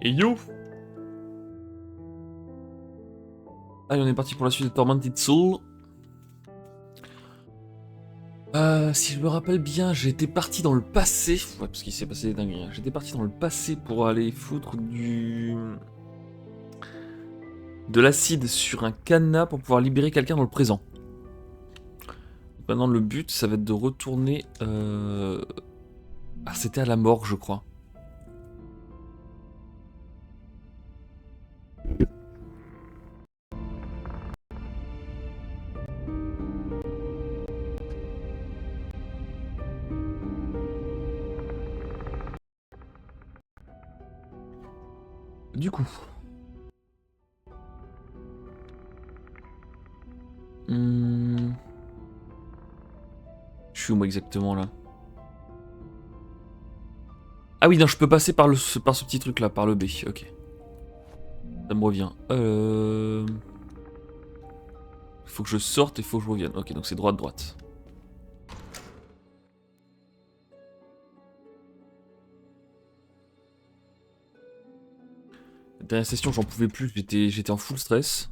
Et yo! Allez, on est parti pour la suite de Tormented Soul. Si je me rappelle bien, j'étais parti dans le passé. Ouais, parce qu'il s'est passé des dingueries. J'étais parti dans le passé pour aller foutre de l'acide sur un cadenas pour pouvoir libérer quelqu'un dans le présent. Maintenant, le but, ça va être de retourner... Ah, c'était à la morgue, je crois. Du coup... Je suis où, moi, exactement, là? Ah oui, non, je peux passer par ce petit truc-là, par le B, ok. Ça me revient. Faut que je sorte et faut que je revienne. Ok, donc c'est droite. La dernière session, j'en pouvais plus, j'étais en full stress.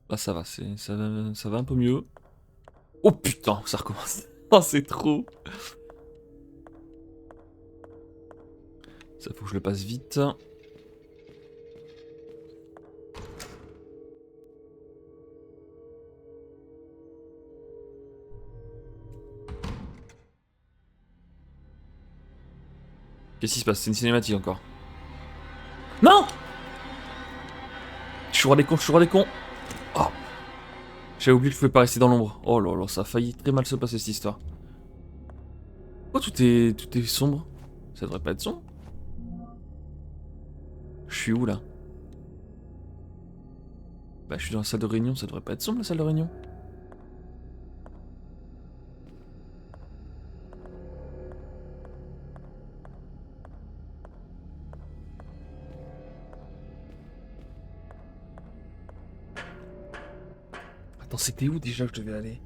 Là, ça va, ça va un peu mieux. Oh putain, ça recommence. Oh, c'est trop. Ça, faut que je le passe vite. Qu'est-ce qui se passe? C'est une cinématique encore. Non! Je suis roi des cons, je suis roi des cons. Oh. J'avais oublié que je pouvais pas rester dans l'ombre. Oh là là, ça a failli très mal se passer cette histoire. Pourquoi tout est sombre? Ça devrait pas être sombre. Je suis où là? Bah, je suis dans la salle de réunion, ça devrait pas être sombre la salle de réunion. Attends, c'était où déjà que je devais aller?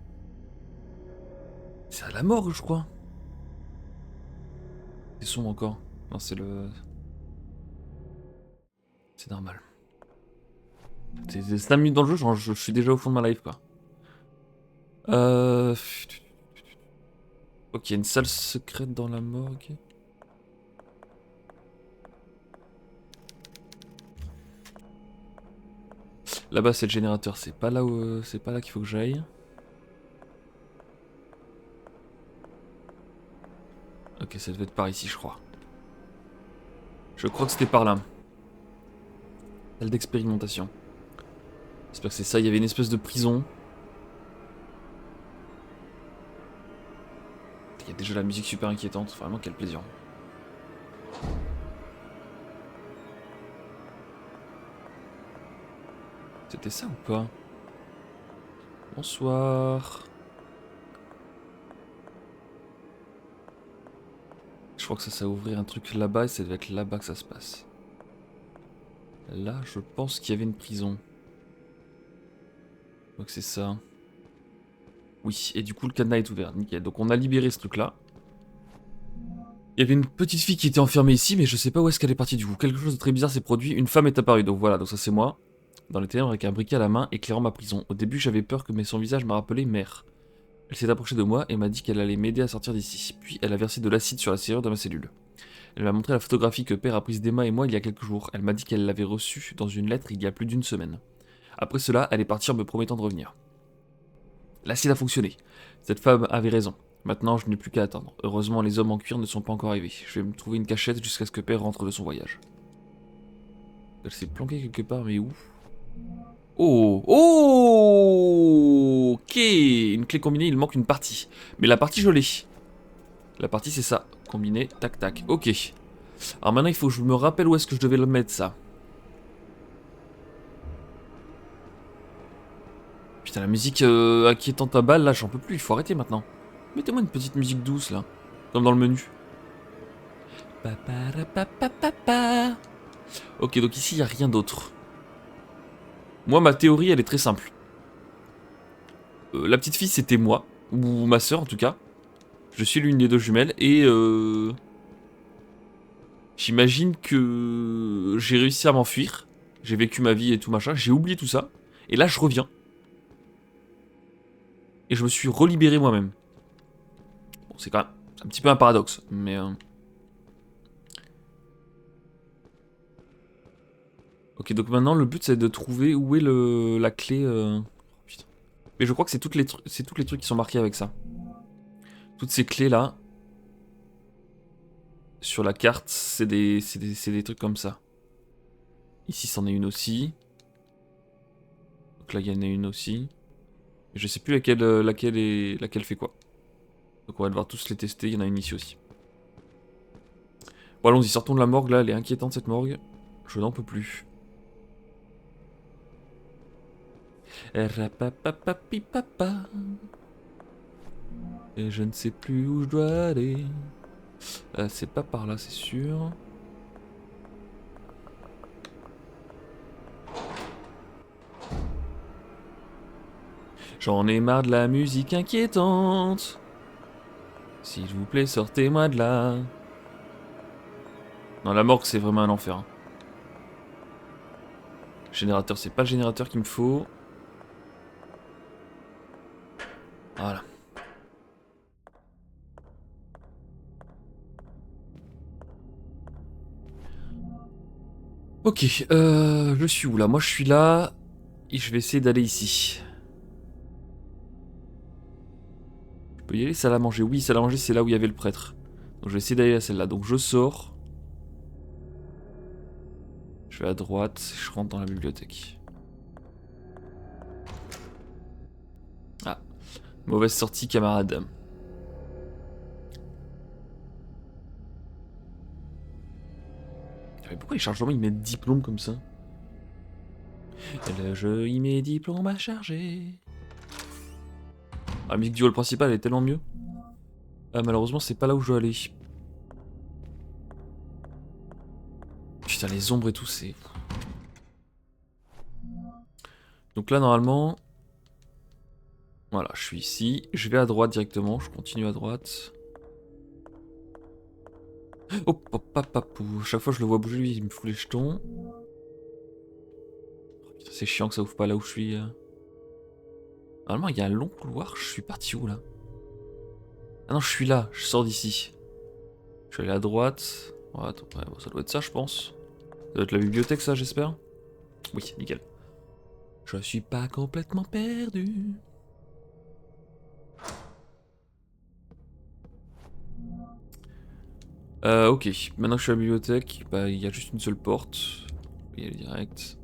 C'est à la morgue, je crois. C'est sombre encore. Non, c'est le. C'est normal. C'est 5 minutes dans le jeu, genre, je suis déjà au fond de ma life, quoi. Euh... Ok, il y a une salle secrète dans la morgue. Là-bas, c'est le générateur. C'est pas là où... C'est pas là qu'il faut que j'aille. Ok, ça devait être par ici, je crois. Je crois que c'était par là. Salle d'expérimentation. J'espère que c'est ça. Il y avait une espèce de prison. Il y a déjà la musique super inquiétante. Vraiment, quel plaisir. C'était ça ou pas? Bonsoir. Je crois que ça va ouvrir un truc là-bas et ça devait être là-bas que ça se passe. Là, je pense qu'il y avait une prison. Donc c'est ça. Oui, et du coup le cadenas est ouvert, nickel. Donc on a libéré ce truc-là. Il y avait une petite fille qui était enfermée ici, mais je sais pas où est-ce qu'elle est partie du coup. Quelque chose de très bizarre s'est produit, une femme est apparue, donc voilà, donc ça c'est moi. Dans les ténèbres avec un briquet à la main, éclairant ma prison. Au début j'avais peur mais son visage m'a rappelé Mère. Elle s'est approchée de moi et m'a dit qu'elle allait m'aider à sortir d'ici. Puis elle a versé de l'acide sur la serrure de ma cellule. Elle m'a montré la photographie que Père a prise d'Emma et moi il y a quelques jours. Elle m'a dit qu'elle l'avait reçue dans une lettre il y a plus d'une semaine. Après cela, elle est partie en me promettant de revenir. L'acide a fonctionné. Cette femme avait raison. Maintenant, je n'ai plus qu'à attendre. Heureusement, les hommes en cuir ne sont pas encore arrivés. Je vais me trouver une cachette jusqu'à ce que Père rentre de son voyage. Elle s'est planquée quelque part, mais où? Oh! Oh! Ok! Une clé combinée, il manque une partie. Mais la partie, je l'ai. La partie, c'est ça. Combiné, tac, tac. Ok. Alors maintenant, il faut que je me rappelle où est-ce que je devais le mettre, ça. Putain, la musique inquiétante à balle, là, j'en peux plus. Il faut arrêter maintenant. Mettez-moi une petite musique douce, là. Comme dans le menu. Ok, donc ici, il n'y a rien d'autre. Moi, ma théorie, elle est très simple. La petite fille, c'était moi. Ou ma soeur, en tout cas. Je suis l'une des deux jumelles. Et J'imagine que j'ai réussi à m'enfuir. J'ai vécu ma vie et tout machin. J'ai oublié tout ça. Et là, je reviens. Et je me suis relibéré moi-même. Bon, c'est quand même un petit peu un paradoxe. Mais... Ok, donc maintenant, le but, c'est de trouver où est la clé... Oh, putain. Mais je crois que c'est toutes les trucs qui sont marqués avec ça. Toutes ces clés-là, sur la carte, c'est des trucs comme ça. Ici, c'en est une aussi. Donc là, il y en a une aussi. Je sais plus laquelle fait quoi. Donc on va devoir tous les tester, il y en a une ici aussi. Bon, allons-y, sortons de la morgue là, elle est inquiétante cette morgue. Je n'en peux plus. Rapapapapipapa. Et je ne sais plus où je dois aller. C'est pas par là, c'est sûr. J'en ai marre de la musique inquiétante. S'il vous plaît, sortez-moi de là. Non, la morgue, c'est vraiment un enfer. Hein. Générateur, c'est pas le générateur qu'il me faut. Voilà. Ok, je suis où là? Moi, je suis là. Et je vais essayer d'aller ici. Je peux y aller, salle à manger. Oui, salle à manger, c'est là où il y avait le prêtre. Donc je vais essayer d'aller à celle-là. Donc je sors. Je vais à droite, je rentre dans la bibliothèque. Ah, mauvaise sortie, camarade. Mais pourquoi les chargements ils mettent diplôme comme ça? Le jeu il met diplôme à charger. La musique du hall principal est tellement mieux. Ah, malheureusement, c'est pas là où je dois aller. Putain, les ombres et tout, c'est. Donc là, normalement. Voilà, je suis ici. Je vais à droite directement. Je continue à droite. Hop, hop, hop, hop. Chaque fois que je le vois bouger, lui, il me fout les jetons. Putain, c'est chiant que ça ouvre pas là où je suis. Normalement, il y a un long couloir. Je suis parti où là? Ah non, je suis là. Je sors d'ici. Je vais aller à droite. Ouais, attends, ouais, bon, ça doit être ça, je pense. Ça doit être la bibliothèque, ça, j'espère. Oui, nickel. Je suis pas complètement perdu. Ok. Maintenant que je suis à la bibliothèque, bah, il y a juste une seule porte. Je vais y aller direct.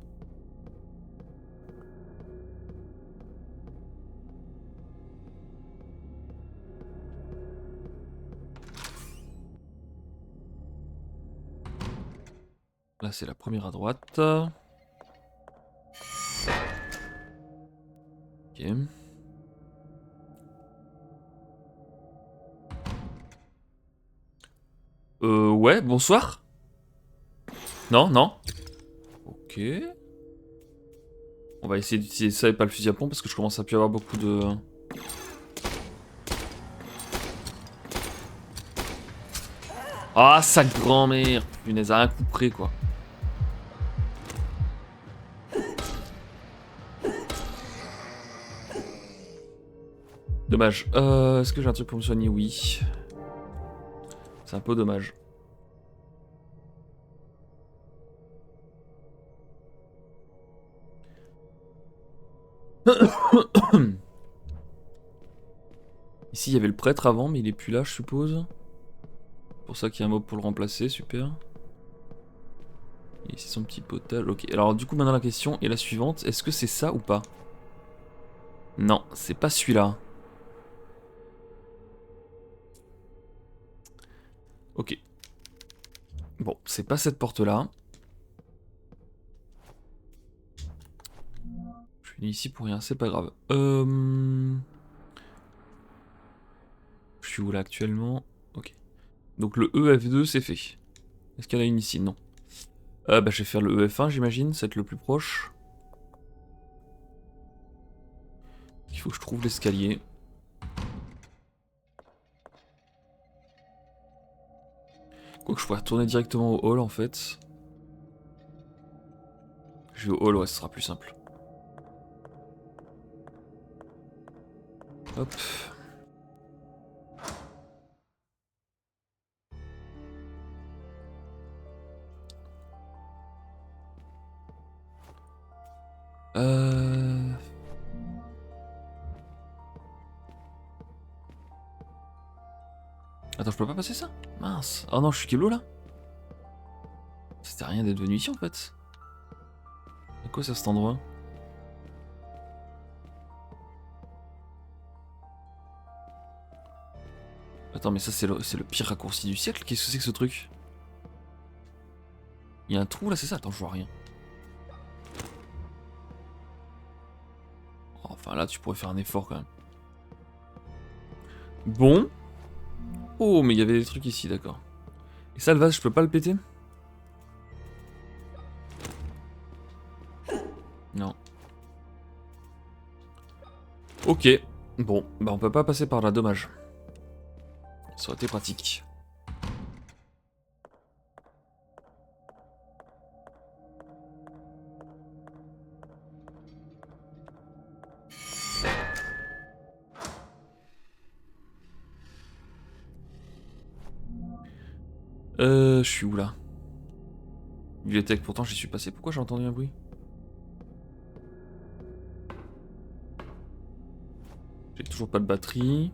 Là, c'est la première à droite. Ok. Ouais, bonsoir. Non, non. Ok. On va essayer d'utiliser ça et pas le fusil à pompe parce que je commence à plus avoir beaucoup de... Ah, sa grand-mère. Punaise, à un coup près, quoi. Dommage. Est-ce que j'ai un truc pour me soigner? Oui. C'est un peu dommage. Ici, il y avait le prêtre avant, mais il est plus là, je suppose. C'est pour ça qu'il y a un mob pour le remplacer, super. Et ici, son petit potage. Ok, alors du coup, maintenant la question est la suivante. Est-ce que c'est ça ou pas? Non, c'est pas celui-là. Ok. Bon, c'est pas cette porte-là. Je suis ici pour rien, c'est pas grave. Je suis où là actuellement? Ok. Donc le EF2 c'est fait. Est-ce qu'il y en a une ici? Non. Bah je vais faire le EF1 j'imagine, c'est être le plus proche. Il faut que je trouve l'escalier. Donc je pourrais retourner directement au hall en fait. Je vais au hall, ouais, ce sera plus simple. Hop. Attends, je peux pas passer ça? Mince. Oh non, je suis Keblo là? C'était rien d'être venu ici en fait. À quoi ça cet endroit? Attends, mais ça c'est le pire raccourci du siècle? Qu'est-ce que c'est que ce truc? Il y a un trou là, c'est ça? Attends, je vois rien. Oh, enfin là, tu pourrais faire un effort quand même. Bon. Oh, mais il y avait des trucs ici, d'accord. Et ça, le vase, je peux pas le péter? Non. Ok. Bon, bah on peut pas passer par là, dommage. Ça aurait été pratique. Je suis où là? Bibliothèque, pourtant j'y suis passé. Pourquoi j'ai entendu un bruit? J'ai toujours pas de batterie.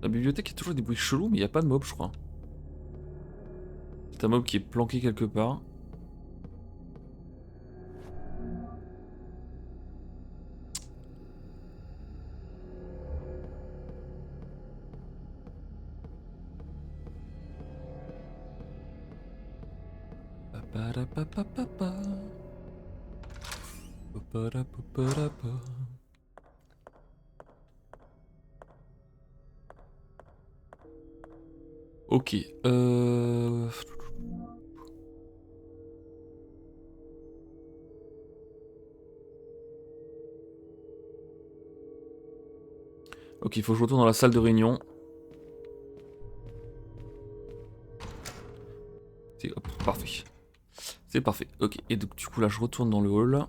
La bibliothèque, il y a toujours des bruits chelous, mais il n'y a pas de mob, je crois. C'est un mob qui est planqué quelque part. Pa-pa-ra-pa-pa-pa-pa. Pa-pa-ra-pa-pa-ra-pa. Ok, Ok, il faut que je retourne dans la salle de réunion. C'est hop, parfait. C'est parfait. Ok, et donc du coup là je retourne dans le hall.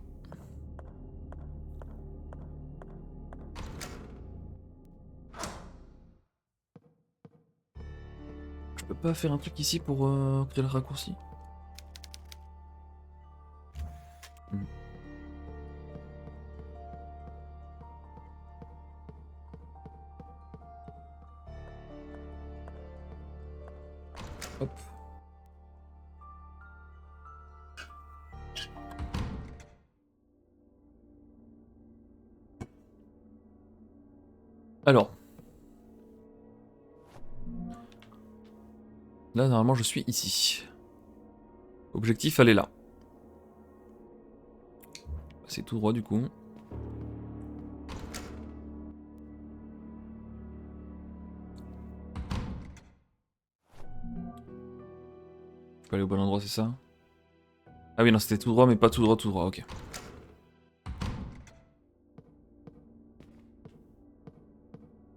Je peux pas faire un truc ici pour créer le raccourci? Hmm. Hop. Alors. Là normalement je suis ici. Objectif, aller là. C'est tout droit du coup. Je peux aller au bon endroit, c'est ça? Ah oui, non, c'était tout droit, mais pas tout droit, ok.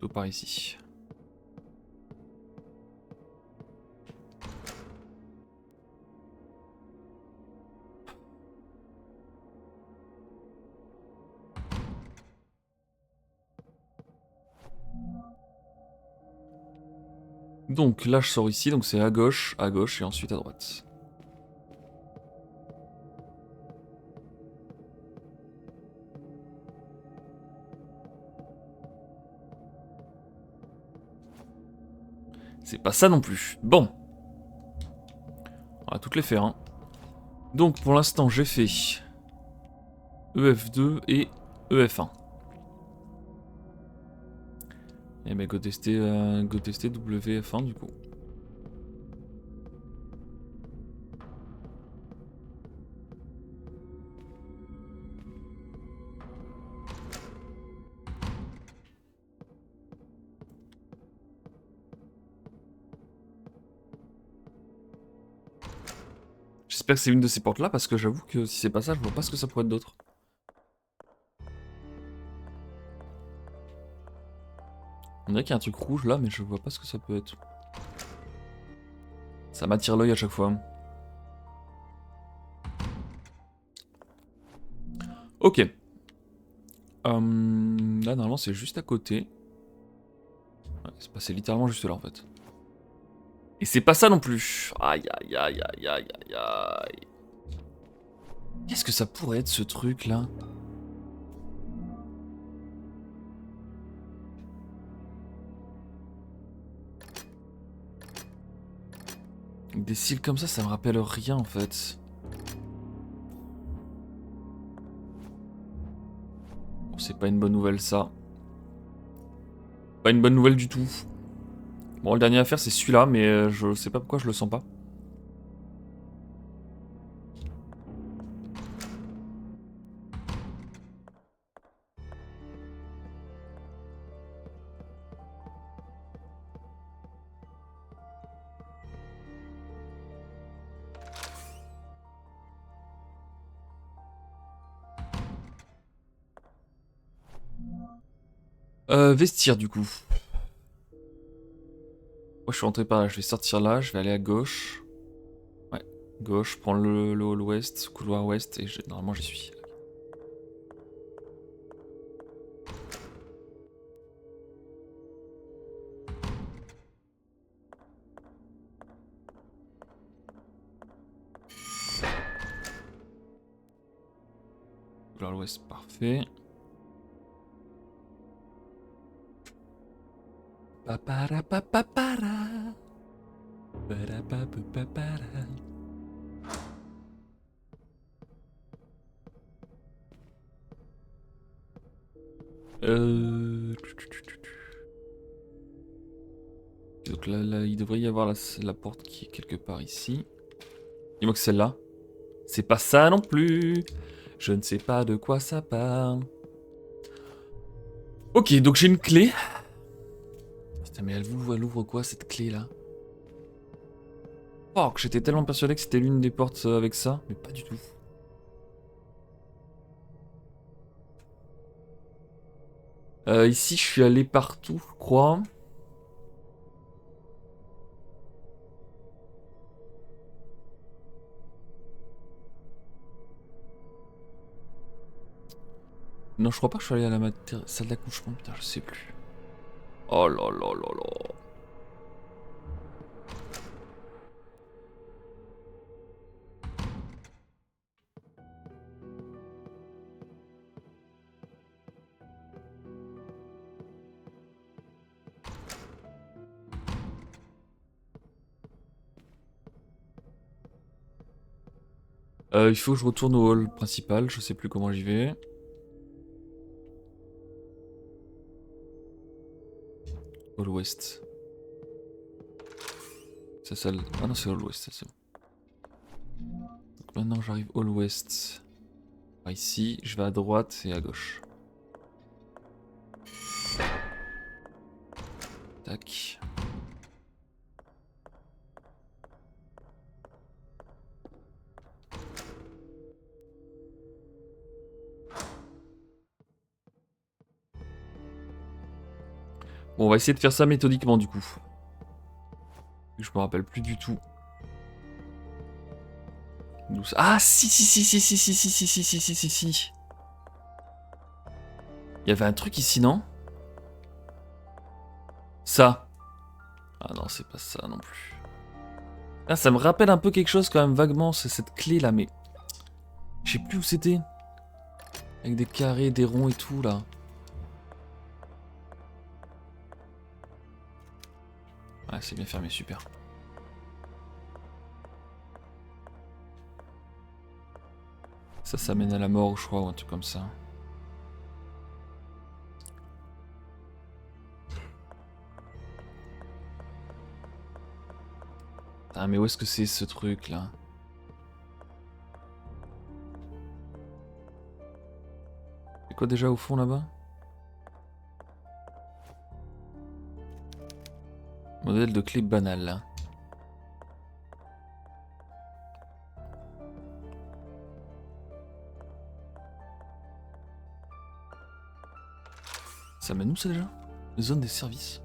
Tout par ici. Donc là, je sors ici, donc c'est à gauche, et ensuite à droite. C'est pas ça non plus. Bon. On va toutes les faire, hein. Donc pour l'instant, j'ai fait EF2 et EF1. Et ben go tester WF1 du coup. J'espère que c'est une de ces portes là, parce que j'avoue que si c'est pas ça, je vois pas ce que ça pourrait être d'autre. On dirait qu'il y a un truc rouge là, mais je vois pas ce que ça peut être. Ça m'attire l'œil à chaque fois. Ok. Là, normalement, c'est juste à côté. Ouais, c'est passé littéralement juste là, en fait. Et c'est pas ça non plus. Aïe, aïe, aïe, aïe, aïe, aïe, aïe. Qu'est-ce que ça pourrait être, ce truc-là? Des cils comme ça me rappelle rien, en fait. Bon, c'est pas une bonne nouvelle, ça. Pas une bonne nouvelle du tout. Bon, le dernier à faire, c'est celui-là, mais je sais pas pourquoi je le sens pas. Vestir, du coup. Moi, je suis rentré par là. Je vais sortir là, je vais aller à gauche. Ouais, gauche, prendre le hall ouest, couloir ouest, et normalement, j'y suis. Couloir ouest, parfait. Papara papapara. Parapapapara. Donc là, il devrait y avoir la porte qui est quelque part ici. Dis-moi que c'est celle-là. C'est pas ça non plus. Je ne sais pas de quoi ça parle. Ok, donc j'ai une clé. Putain, mais elle ouvre quoi cette clé-là? Oh, que j'étais tellement persuadé que c'était l'une des portes avec ça, mais pas du tout. Ici, je suis allé partout, je crois. Non, je crois pas que je suis allé à la salle d'accouchement, putain, je sais plus. Oh là là là là. Il faut que je retourne au hall principal, je sais plus comment j'y vais. Hall ouest. C'est ça. Ah non, c'est hall ouest, ça c'est bon. Donc maintenant j'arrive hall ouest. Par ici, je vais à droite et à gauche. Tac. Bon, on va essayer de faire ça méthodiquement du coup. Je me rappelle plus du tout. Ah si si si si si si si si si si si si si. Il y avait un truc ici, non? Ça. Ah non, c'est pas ça non plus. Ah, ça me rappelle un peu quelque chose quand même vaguement, c'est cette clé là, mais je sais plus où c'était. Avec des carrés, des ronds et tout là. Ouais, c'est bien fermé, super. Ça mène à la mort, je crois, ou un truc comme ça. Ah, mais où est-ce que c'est ce truc là? C'est quoi déjà au fond là-bas? Modèle de clé banal là. Ça mène où ça déjà? Zone des services.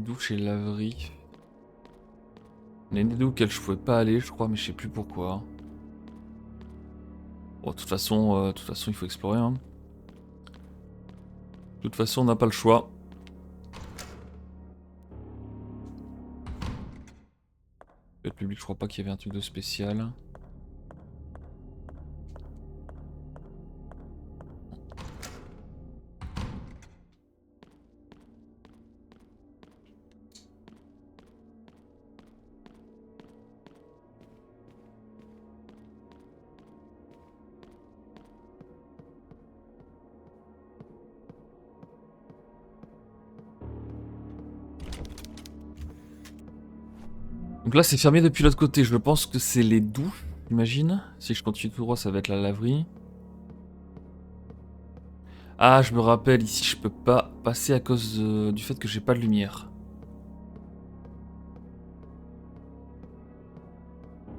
Douche et laverie. Il y a une idée auquel je pouvais pas aller, je crois, mais je sais plus pourquoi. Bon, de toute façon, il faut explorer. Hein. De toute façon, on n'a pas le choix. Le public, je crois pas qu'il y avait un truc de spécial. Donc là, c'est fermé depuis l'autre côté. Je pense que c'est les douches, j'imagine. Si je continue tout droit, ça va être la laverie. Ah, je me rappelle, ici, je peux pas passer à cause du fait que j'ai pas de lumière.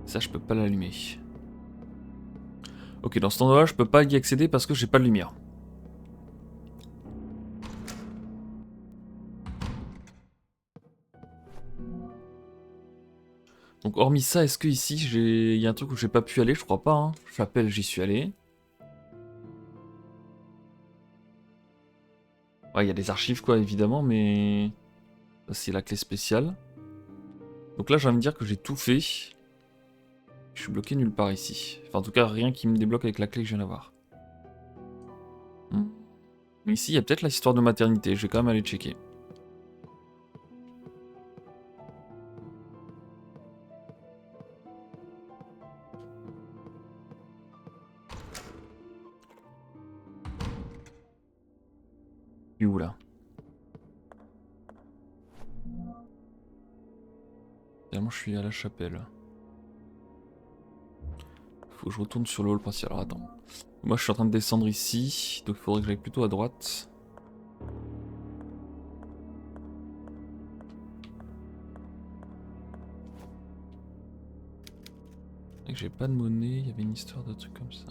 Ça, je peux pas l'allumer. Ok, dans cet endroit-là, je peux pas y accéder parce que j'ai pas de lumière. Donc hormis ça, est-ce que ici, il y a un truc où j'ai pas pu aller? Je crois pas, hein. Chapelle, j'y suis allé. Ouais, il y a des archives, quoi, évidemment, mais... ça, c'est la clé spéciale. Donc là, j'ai envie de dire que j'ai tout fait. Je suis bloqué nulle part ici. Enfin, en tout cas, rien qui me débloque avec la clé que je viens d'avoir. Mais ici, il y a peut-être l'histoire de maternité. Je vais quand même aller checker. Et où là? Finalement, je suis à la chapelle. Faut que je retourne sur le hall principal. Alors attends. Moi, je suis en train de descendre ici. Donc, il faudrait que j'aille plutôt à droite. Et que j'ai pas de monnaie. Il y avait une histoire de trucs comme ça.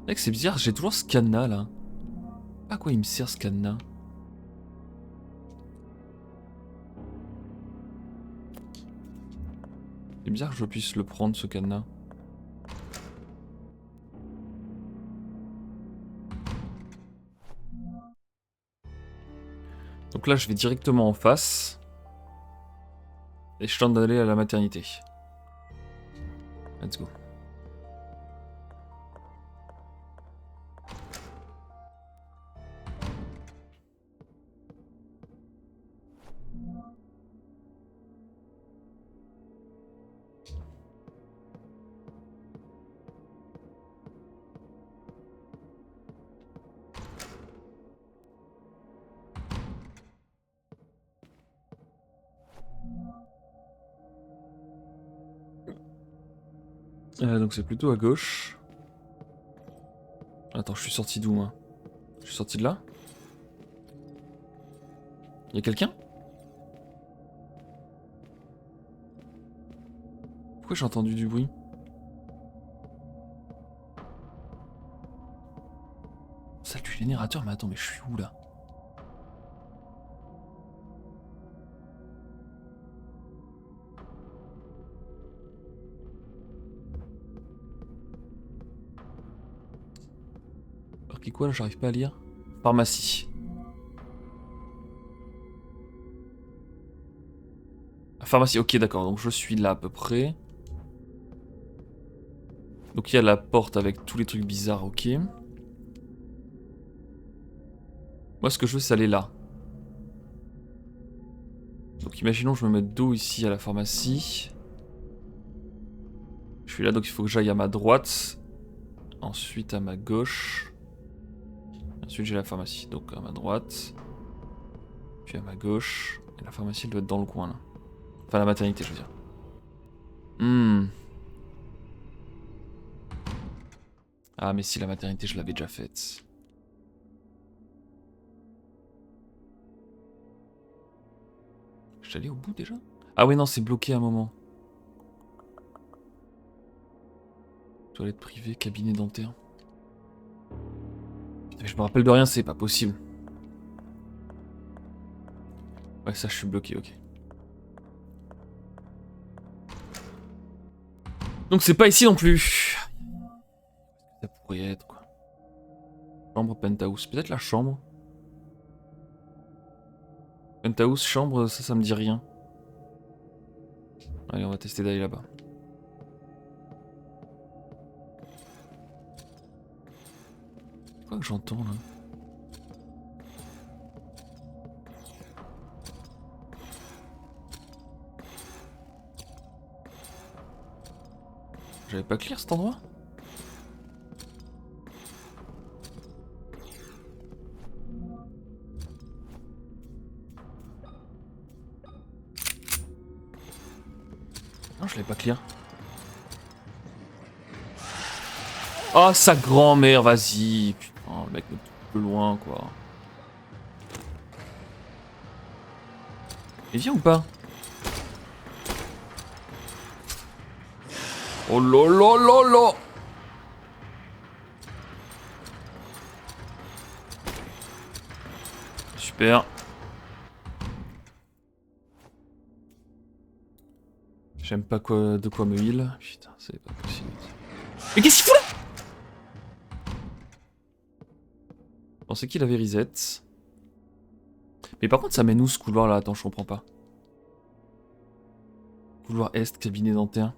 C'est que c'est bizarre. J'ai toujours ce cadenas là. À quoi il me sert ce cadenas? C'est bizarre que je puisse le prendre ce cadenas. Donc là, je vais directement en face. Et je tente d'aller à la maternité. Let's go. Donc c'est plutôt à gauche. Attends, je suis sorti d'où moi? Je suis sorti de là? Y'a quelqu'un? Pourquoi j'ai entendu du bruit? Salle du générateur, mais attends, mais je suis où là? Ok, quoi là, j'arrive pas à lire? Pharmacie. Pharmacie, ok, d'accord, donc je suis là à peu près. Donc il y a la porte avec tous les trucs bizarres, ok. Moi, ce que je veux, c'est aller là. Donc imaginons que je me mette dos ici à la pharmacie. Je suis là, donc il faut que j'aille à ma droite. Ensuite à ma gauche. Ensuite j'ai la pharmacie. Donc à ma droite. Puis à ma gauche. Et la pharmacie, elle doit être dans le coin là. Enfin la maternité, je veux dire. Ah mais si, la maternité, je l'avais déjà faite. Je suis allé au bout déjà? Ah oui, non, c'est bloqué à un moment. Toilette privée, cabinet dentaire. Putain, mais je me rappelle de rien, c'est pas possible. Ouais, ça, je suis bloqué, ok. Donc c'est pas ici non plus. Ça pourrait être, quoi. Chambre, penthouse. Peut-être la chambre. Penthouse, chambre, ça me dit rien. Allez, on va tester d'aller là-bas. Quoi que j'entends, là? J'avais pas clear cet endroit? Non, je l'avais pas clear. Oh, sa grand-mère, vas-y. Putain, le mec me pousse plus loin, quoi. Il vient ou pas? Oh là là là là! Super. J'aime pas quoi, de quoi me heal. Putain, c'est pas possible. Mais qu'est-ce qu'il fout là? Je pensais qu'il avait reset. Mais par contre, ça mène où ce couloir là? Attends, je comprends pas. Couloir Est, cabinet dentaire.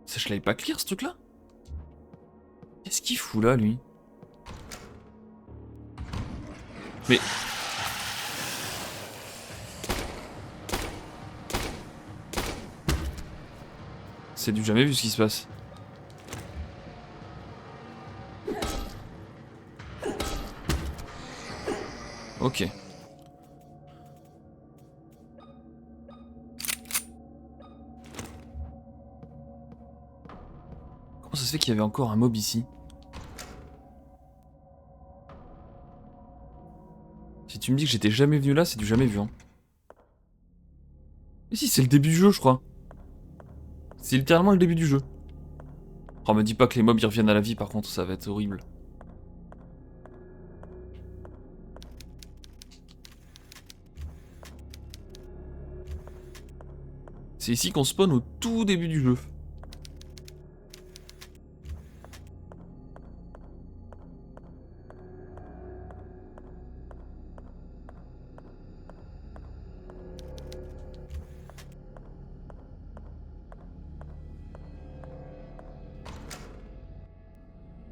Ça, je l'avais pas clear ce truc là? Qu'est-ce qu'il fout là, lui? Mais. C'est du jamais vu ce qui se passe. Ok. Comment ça se fait qu'il y avait encore un mob ici? Si tu me dis que j'étais jamais venu là, c'est du jamais vu. Hein. Mais si, c'est le début du jeu, je crois. C'est littéralement le début du jeu. Oh, me dis pas que les mobs ils reviennent à la vie, par contre, ça va être horrible. C'est ici qu'on spawn au tout début du jeu.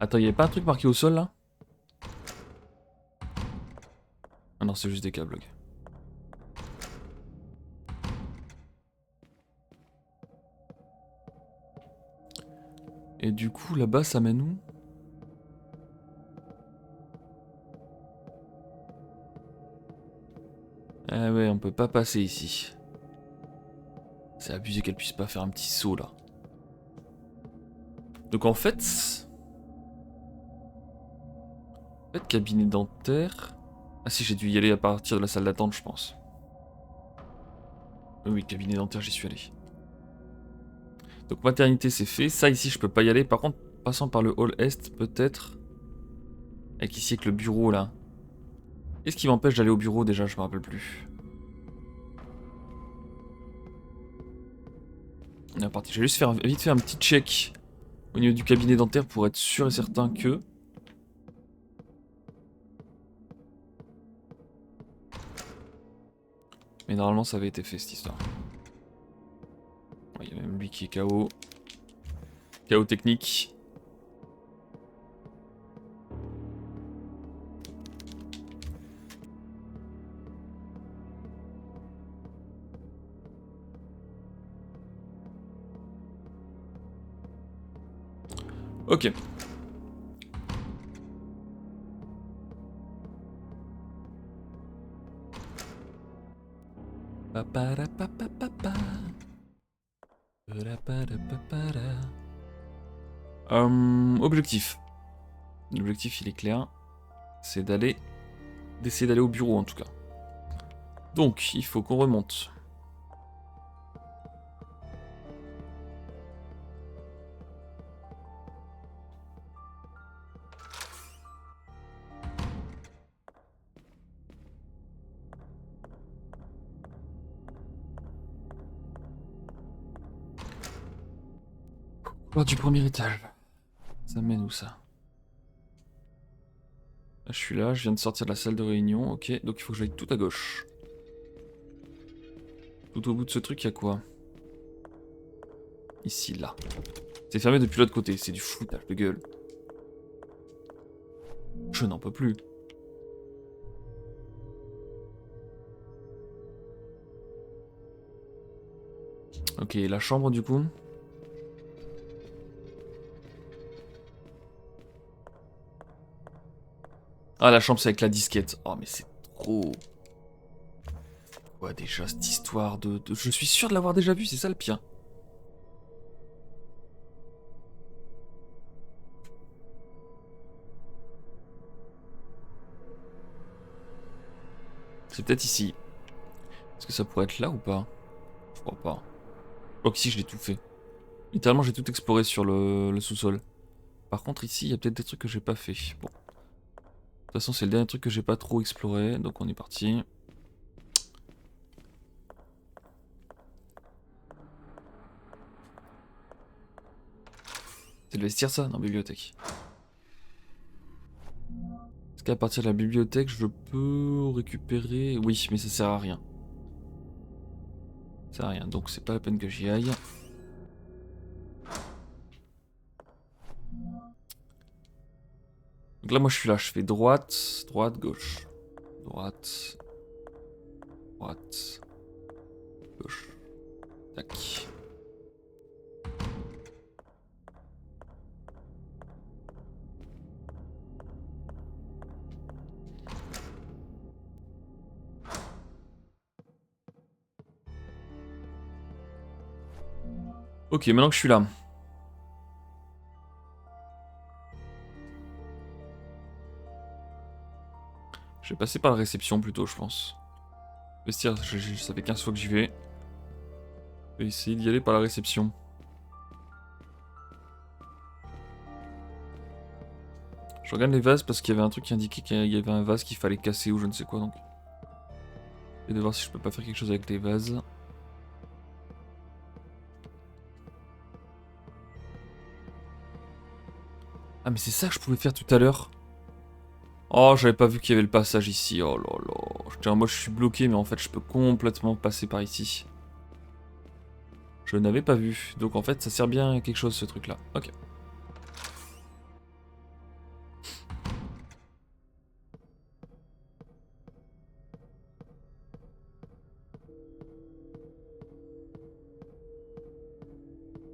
Attends, y'avait pas un truc marqué au sol là? Ah non, c'est juste des câbles, ok. Et du coup, là-bas, ça mène où? Ah ouais, on peut pas passer ici. C'est abusé qu'elle puisse pas faire un petit saut là. Donc en fait... cabinet dentaire... Ah si, j'ai dû y aller à partir de la salle d'attente, je pense. Oui, cabinet dentaire, j'y suis allé. Donc maternité, c'est fait. Ça, ici, je peux pas y aller. Par contre, passant par le hall est, peut-être... Avec ici, avec le bureau, là. Qu'est-ce qui m'empêche d'aller au bureau, déjà? Je me rappelle plus. On est parti. Je vais juste faire vite fait un petit check au niveau du cabinet dentaire pour être sûr et certain que... Mais normalement, ça avait été fait, cette histoire. Il y a même lui qui est KO. KO technique. Ok. Objectif. L'objectif, il est clair. C'est d'essayer d'aller au bureau, en tout cas. Donc, il faut qu'on remonte. Lors du premier étage. Ça mène où ça? Là, je suis là, je viens de sortir de la salle de réunion, ok, donc il faut que j'aille tout à gauche. Tout au bout de ce truc, il y a quoi? Ici, là. C'est fermé depuis l'autre côté, c'est du foutage de gueule. Je n'en peux plus. Ok, la chambre du coup. Ah, la chambre c'est avec la disquette. Oh, mais c'est trop... Quoi déjà, cette histoire de... Je suis sûr de l'avoir déjà vu, c'est ça le pire. C'est peut-être ici. Est-ce que ça pourrait être là ou pas? Je crois pas. Je crois qu'ici je l'ai tout fait. Littéralement j'ai tout exploré sur le sous-sol. Par contre ici il y a peut-être des trucs que j'ai pas fait. Bon. De toute façon c'est le dernier truc que j'ai pas trop exploré, donc on est parti. C'est le vestiaire ça? Non, bibliothèque. Est-ce qu'à partir de la bibliothèque je peux récupérer... Oui, mais ça sert à rien. Ça sert à rien, donc c'est pas la peine que j'y aille. Donc là moi je suis là, je fais droite, droite, gauche. Droite, droite, gauche. Tac. Ok, maintenant que je suis là. Je vais passer par la réception plutôt, je pense. Vestiaire, ça fait 15 fois que j'y vais. Je vais essayer d'y aller par la réception. Je regarde les vases parce qu'il y avait un truc qui indiquait qu'il y avait un vase qu'il fallait casser ou je ne sais quoi donc. Et de voir si je peux pas faire quelque chose avec les vases. Ah mais c'est ça que je pouvais faire tout à l'heure. Oh, j'avais pas vu qu'il y avait le passage ici. Oh là là. Moi je suis bloqué mais en fait je peux complètement passer par ici. Je n'avais pas vu. Donc en fait ça sert bien à quelque chose ce truc là. Ok.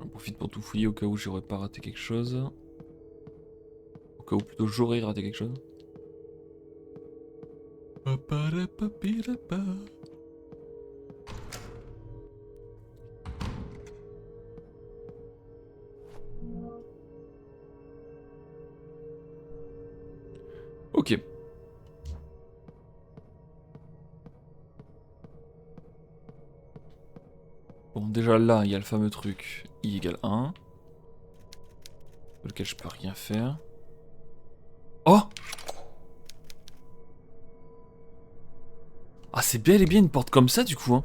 On profite pour tout fouiller au cas où j'aurais pas raté quelque chose. Au cas où plutôt j'aurais raté quelque chose. Ok. Bon, déjà là, il y a le fameux truc I égale 1. Sur lequel je peux rien faire. Oh! Ah, c'est bel et bien une porte comme ça, du coup, hein.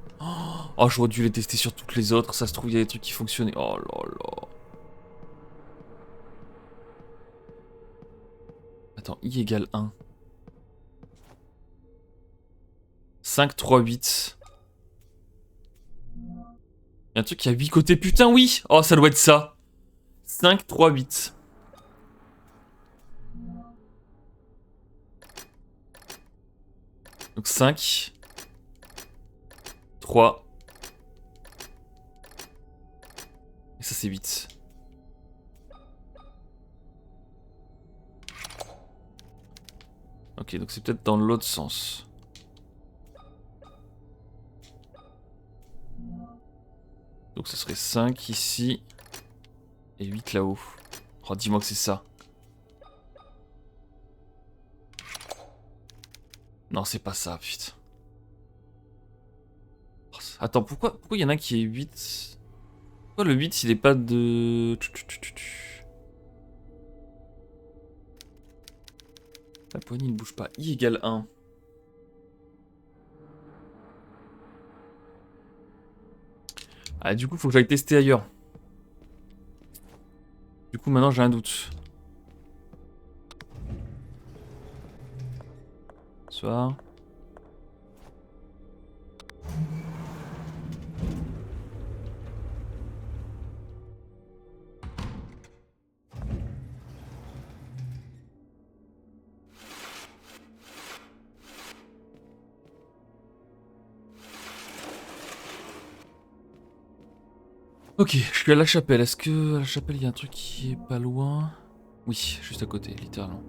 Oh, j'aurais dû les tester sur toutes les autres. Ça se trouve, il y a des trucs qui fonctionnaient. Oh là là. Attends, I égale 1. 5, 3, 8. Il y a un truc qui a 8 côtés. Putain, oui! Oh, ça doit être ça. 5, 3, 8. Donc 5, 3. Et ça, c'est 8. Ok, donc c'est peut-être dans l'autre sens. Donc ça serait 5 ici. Et 8 là-haut. Oh, dis-moi que c'est ça. Non, c'est pas ça, putain. Attends, pourquoi il y en a qui est 8? Pourquoi le 8 il est pas de... La poignée ne bouge pas. I égale 1. Ah, du coup, faut que j'aille tester ailleurs. coup, maintenant, j'ai un doute. Soir. Ok, je suis à la chapelle. Est-ce que à la chapelle, il y a un truc qui est pas loin? Oui, juste à côté, littéralement.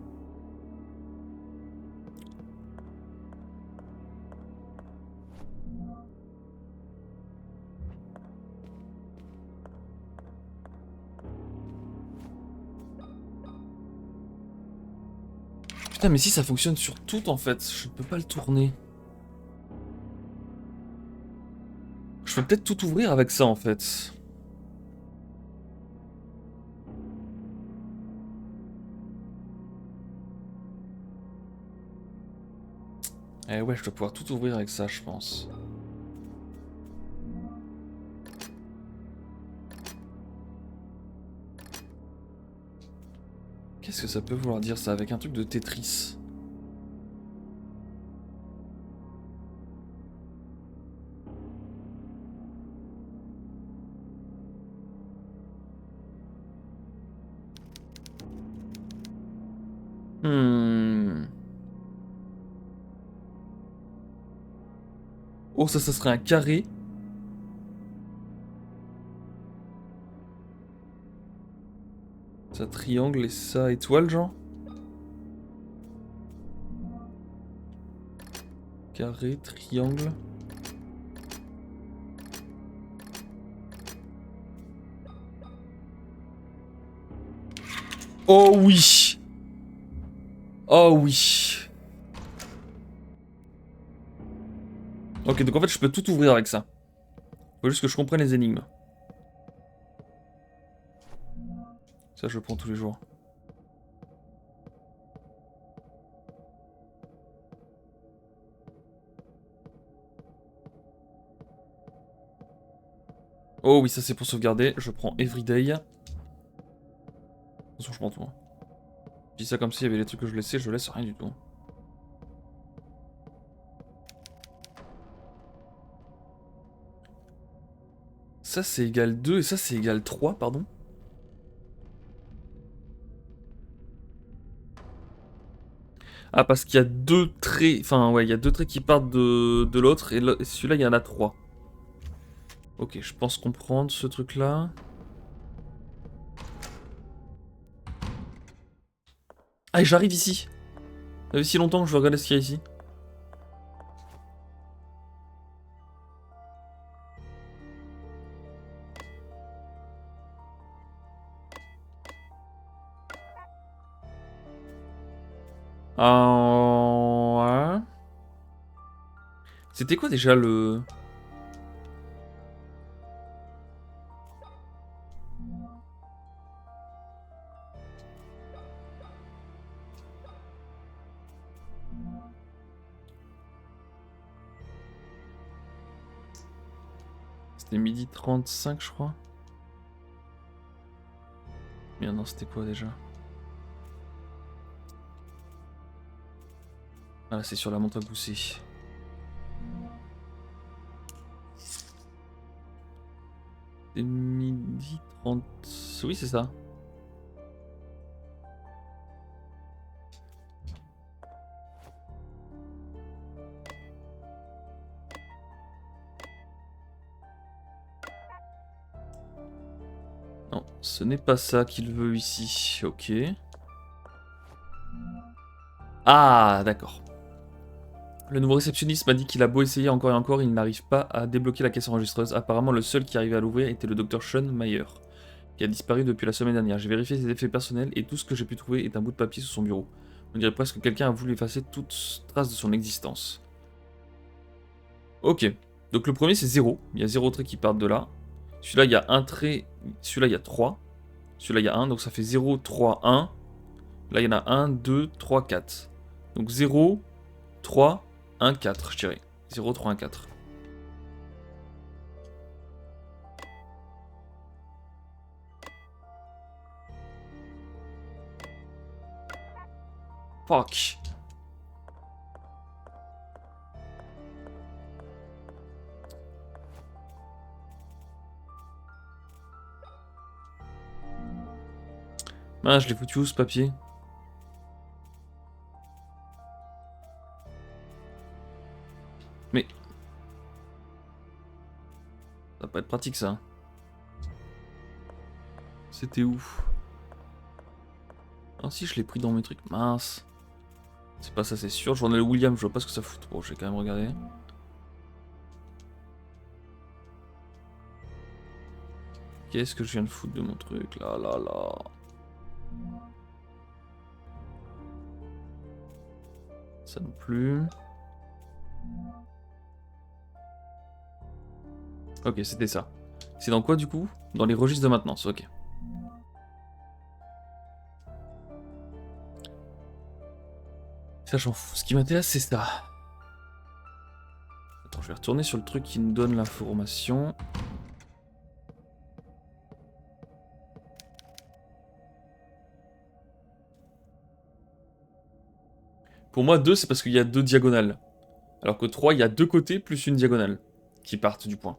Putain, mais si ça fonctionne sur tout en fait, je ne peux pas le tourner. Je peux peut-être tout ouvrir avec ça en fait. Eh ouais, je dois pouvoir tout ouvrir avec ça, je pense. Qu'est-ce que ça peut vouloir dire ça avec un truc de Tetris? Oh, ça serait un carré. Ça triangle et ça étoile, genre? Carré, triangle. Oh oui! Oh oui! Ok, donc en fait, je peux tout ouvrir avec ça. Faut juste que je comprenne les énigmes. Ça, je le prends tous les jours. Oh oui, ça c'est pour sauvegarder. Je prends Everyday. De toute façon, je prends tout. Hein. Je dis ça comme s'il y avait des trucs que je laissais, je laisse rien du tout. Ça c'est égal 2 et ça c'est égal 3, pardon. Ah, parce qu'il y a deux traits. Enfin, ouais, il y a deux traits qui partent de l'autre et celui-là, il y en a 3. Ok, je pense comprendre ce truc-là. Ah, et j'arrive ici. Ça fait si longtemps que je veux regarder ce qu'il y a ici. Ouais. C'était quoi déjà le... C'était midi 35, je crois. Mais non, c'était quoi déjà? Ah, c'est sur la montre à gousset. C'est midi 30... Oui, c'est ça. Non, ce n'est pas ça qu'il veut ici. Ok. Ah, d'accord. Le nouveau réceptionniste m'a dit qu'il a beau essayer encore et encore, il n'arrive pas à débloquer la caisse enregistreuse. Apparemment, le seul qui arrivait à l'ouvrir était le docteur Sean Mayer, qui a disparu depuis la semaine dernière. J'ai vérifié ses effets personnels et tout ce que j'ai pu trouver est un bout de papier sur son bureau. On dirait presque que quelqu'un a voulu effacer toute trace de son existence. Ok. Donc le premier, c'est 0. Il y a 0 trait qui part de là. Celui-là, il y a un trait. Celui-là, il y a 3. Celui-là, il y a 1. Donc ça fait 0, 3, 1. Là, il y en a 1, 2, 3, 4. Donc 0, 3, 1, 4, je dirais. 0, 3, 1, 4. Fuck. Ah, je l'ai foutu où ce papier? Mais... Ça va pas être pratique ça. C'était où? Ah si, je l'ai pris dans mes trucs. Mince. C'est pas ça, c'est sûr. Journal William, je vois pas ce que ça fout. Bon, je vais quand même regarder. Qu'est-ce que je viens de foutre de mon truc? Là, là, là. Ça non plus. Ok, c'était ça. C'est dans quoi du coup? Dans les registres de maintenance, ok. Ça, j'en fous. Ce qui m'intéresse, c'est ça. Attends, je vais retourner sur le truc qui nous donne l'information. Pour moi, 2, c'est parce qu'il y a 2 diagonales. Alors que 3, il y a 2 côtés plus une diagonale qui partent du point.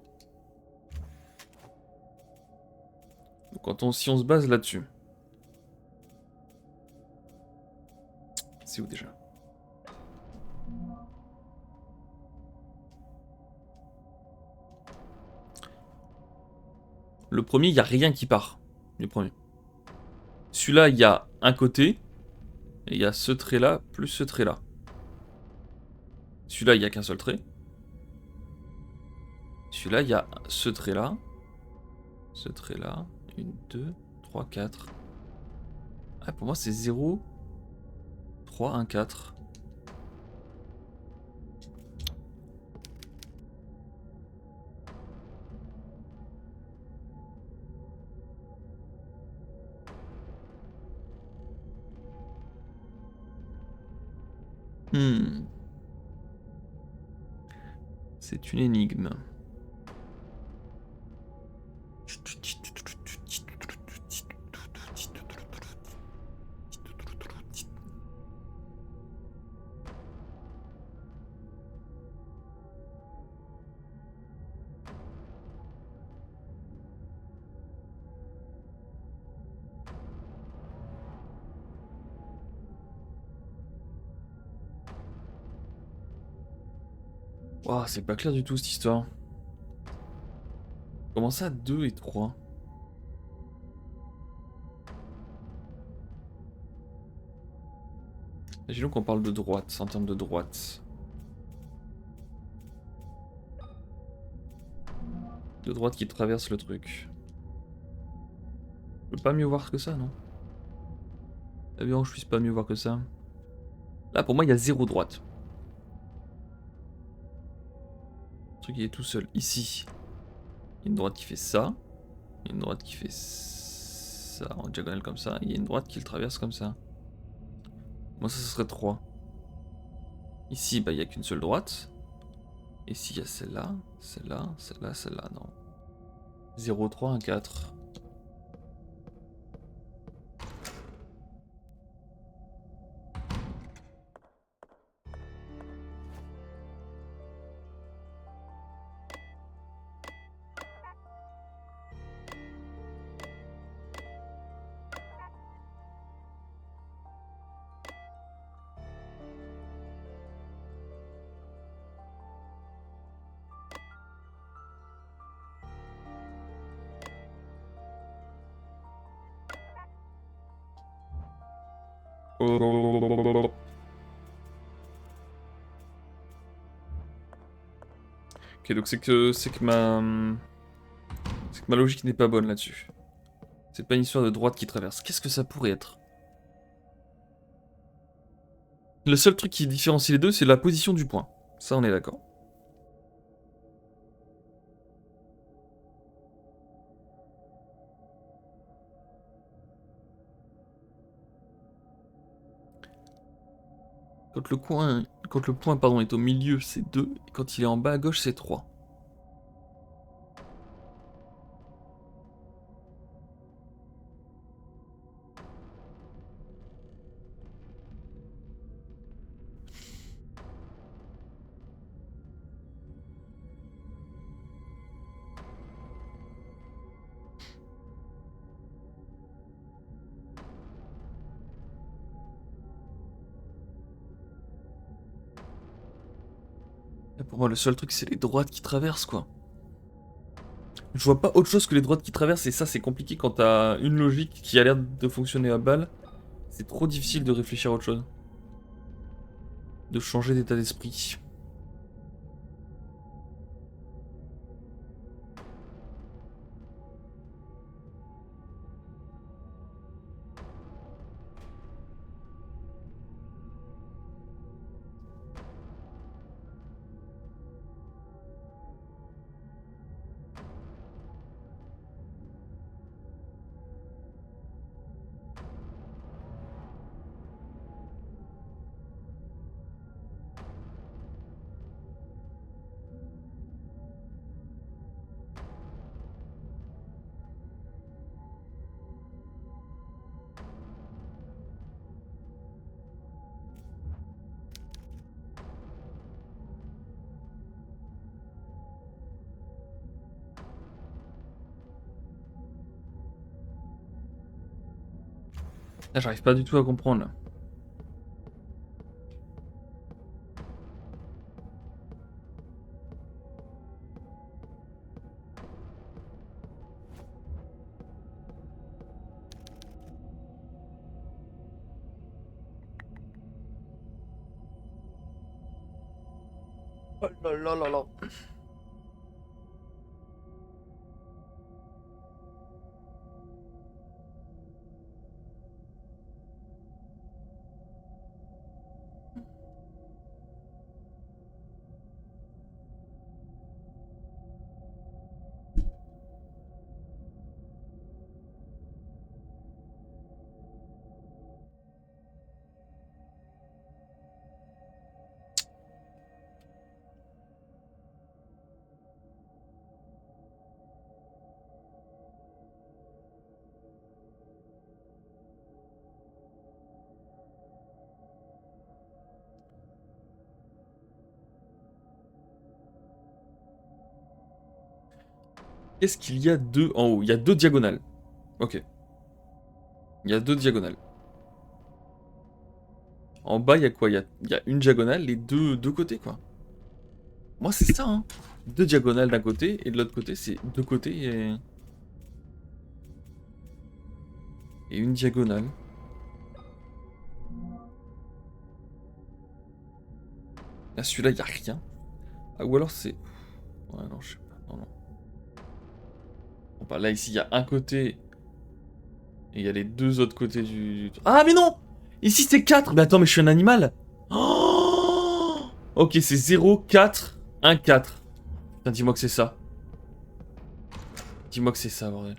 Donc si on se base là-dessus. C'est où déjà? Le premier, il n'y a rien qui part. Le premier. Celui-là, il y a un côté. Et il y a ce trait-là plus ce trait-là. Celui-là, il n'y a qu'un seul trait. Celui-là, il y a ce trait-là. Ce trait-là. 1, 2, 3, 4. Ah, pour moi, c'est 0, 3, 1, 4. C'est une énigme. Ouah, c'est pas clair du tout cette histoire. Comment ça, 2 et 3? Imaginons qu'on parle de droite, en termes de droite. De droite qui traverse le truc. Je peux pas mieux voir que ça, non? Eh bien, je puisse pas mieux voir que ça. Là, pour moi, il y a 0 droite. Le truc, il est tout seul. Ici, il y a une droite qui fait ça. Il y a une droite qui fait ça en diagonale comme ça. Il y a une droite qui le traverse comme ça. Moi, ça serait 3. Ici, bah, il n'y a qu'une seule droite. Ici, il y a celle-là, celle-là, celle-là, celle-là, non. 0, 3, 1, 4. Ok, donc c'est que ma logique n'est pas bonne là-dessus. C'est pas une histoire de droite qui traverse. Qu'est-ce que ça pourrait être? Le seul truc qui différencie les deux, c'est la position du point. Ça, on est d'accord. Quand le point pardon, est au milieu, c'est 2. Et quand il est en bas à gauche, c'est 3. Pour moi, le seul truc, c'est les droites qui traversent, quoi. Je vois pas autre chose que les droites qui traversent, et ça, c'est compliqué quand t'as une logique qui a l'air de fonctionner à balle. C'est trop difficile de réfléchir à autre chose. De changer d'état d'esprit. Là, j'arrive pas du tout à comprendre, là. Oh là là là là. Qu'est-ce qu'il y a deux en haut? Il y a deux diagonales. Ok. Il y a deux diagonales. En bas, il y a quoi? Il y a une diagonale, les deux côtés, quoi. Moi, c'est ça, hein. Deux diagonales d'un côté, et de l'autre côté, c'est deux côtés et une diagonale. Là, celui-là, il n'y a rien. Ah, ou alors c'est... Ouais, non, je sais pas. Non, non. Bon, bah, là, ici, il y a un côté, et il y a les deux autres côtés Ah, mais non! Ici, c'est 4! Mais attends, mais je suis un animal! Oh, ok, c'est 0, 4, 1, 4. Putain, dis-moi que c'est ça. Dis-moi que c'est ça, bordel.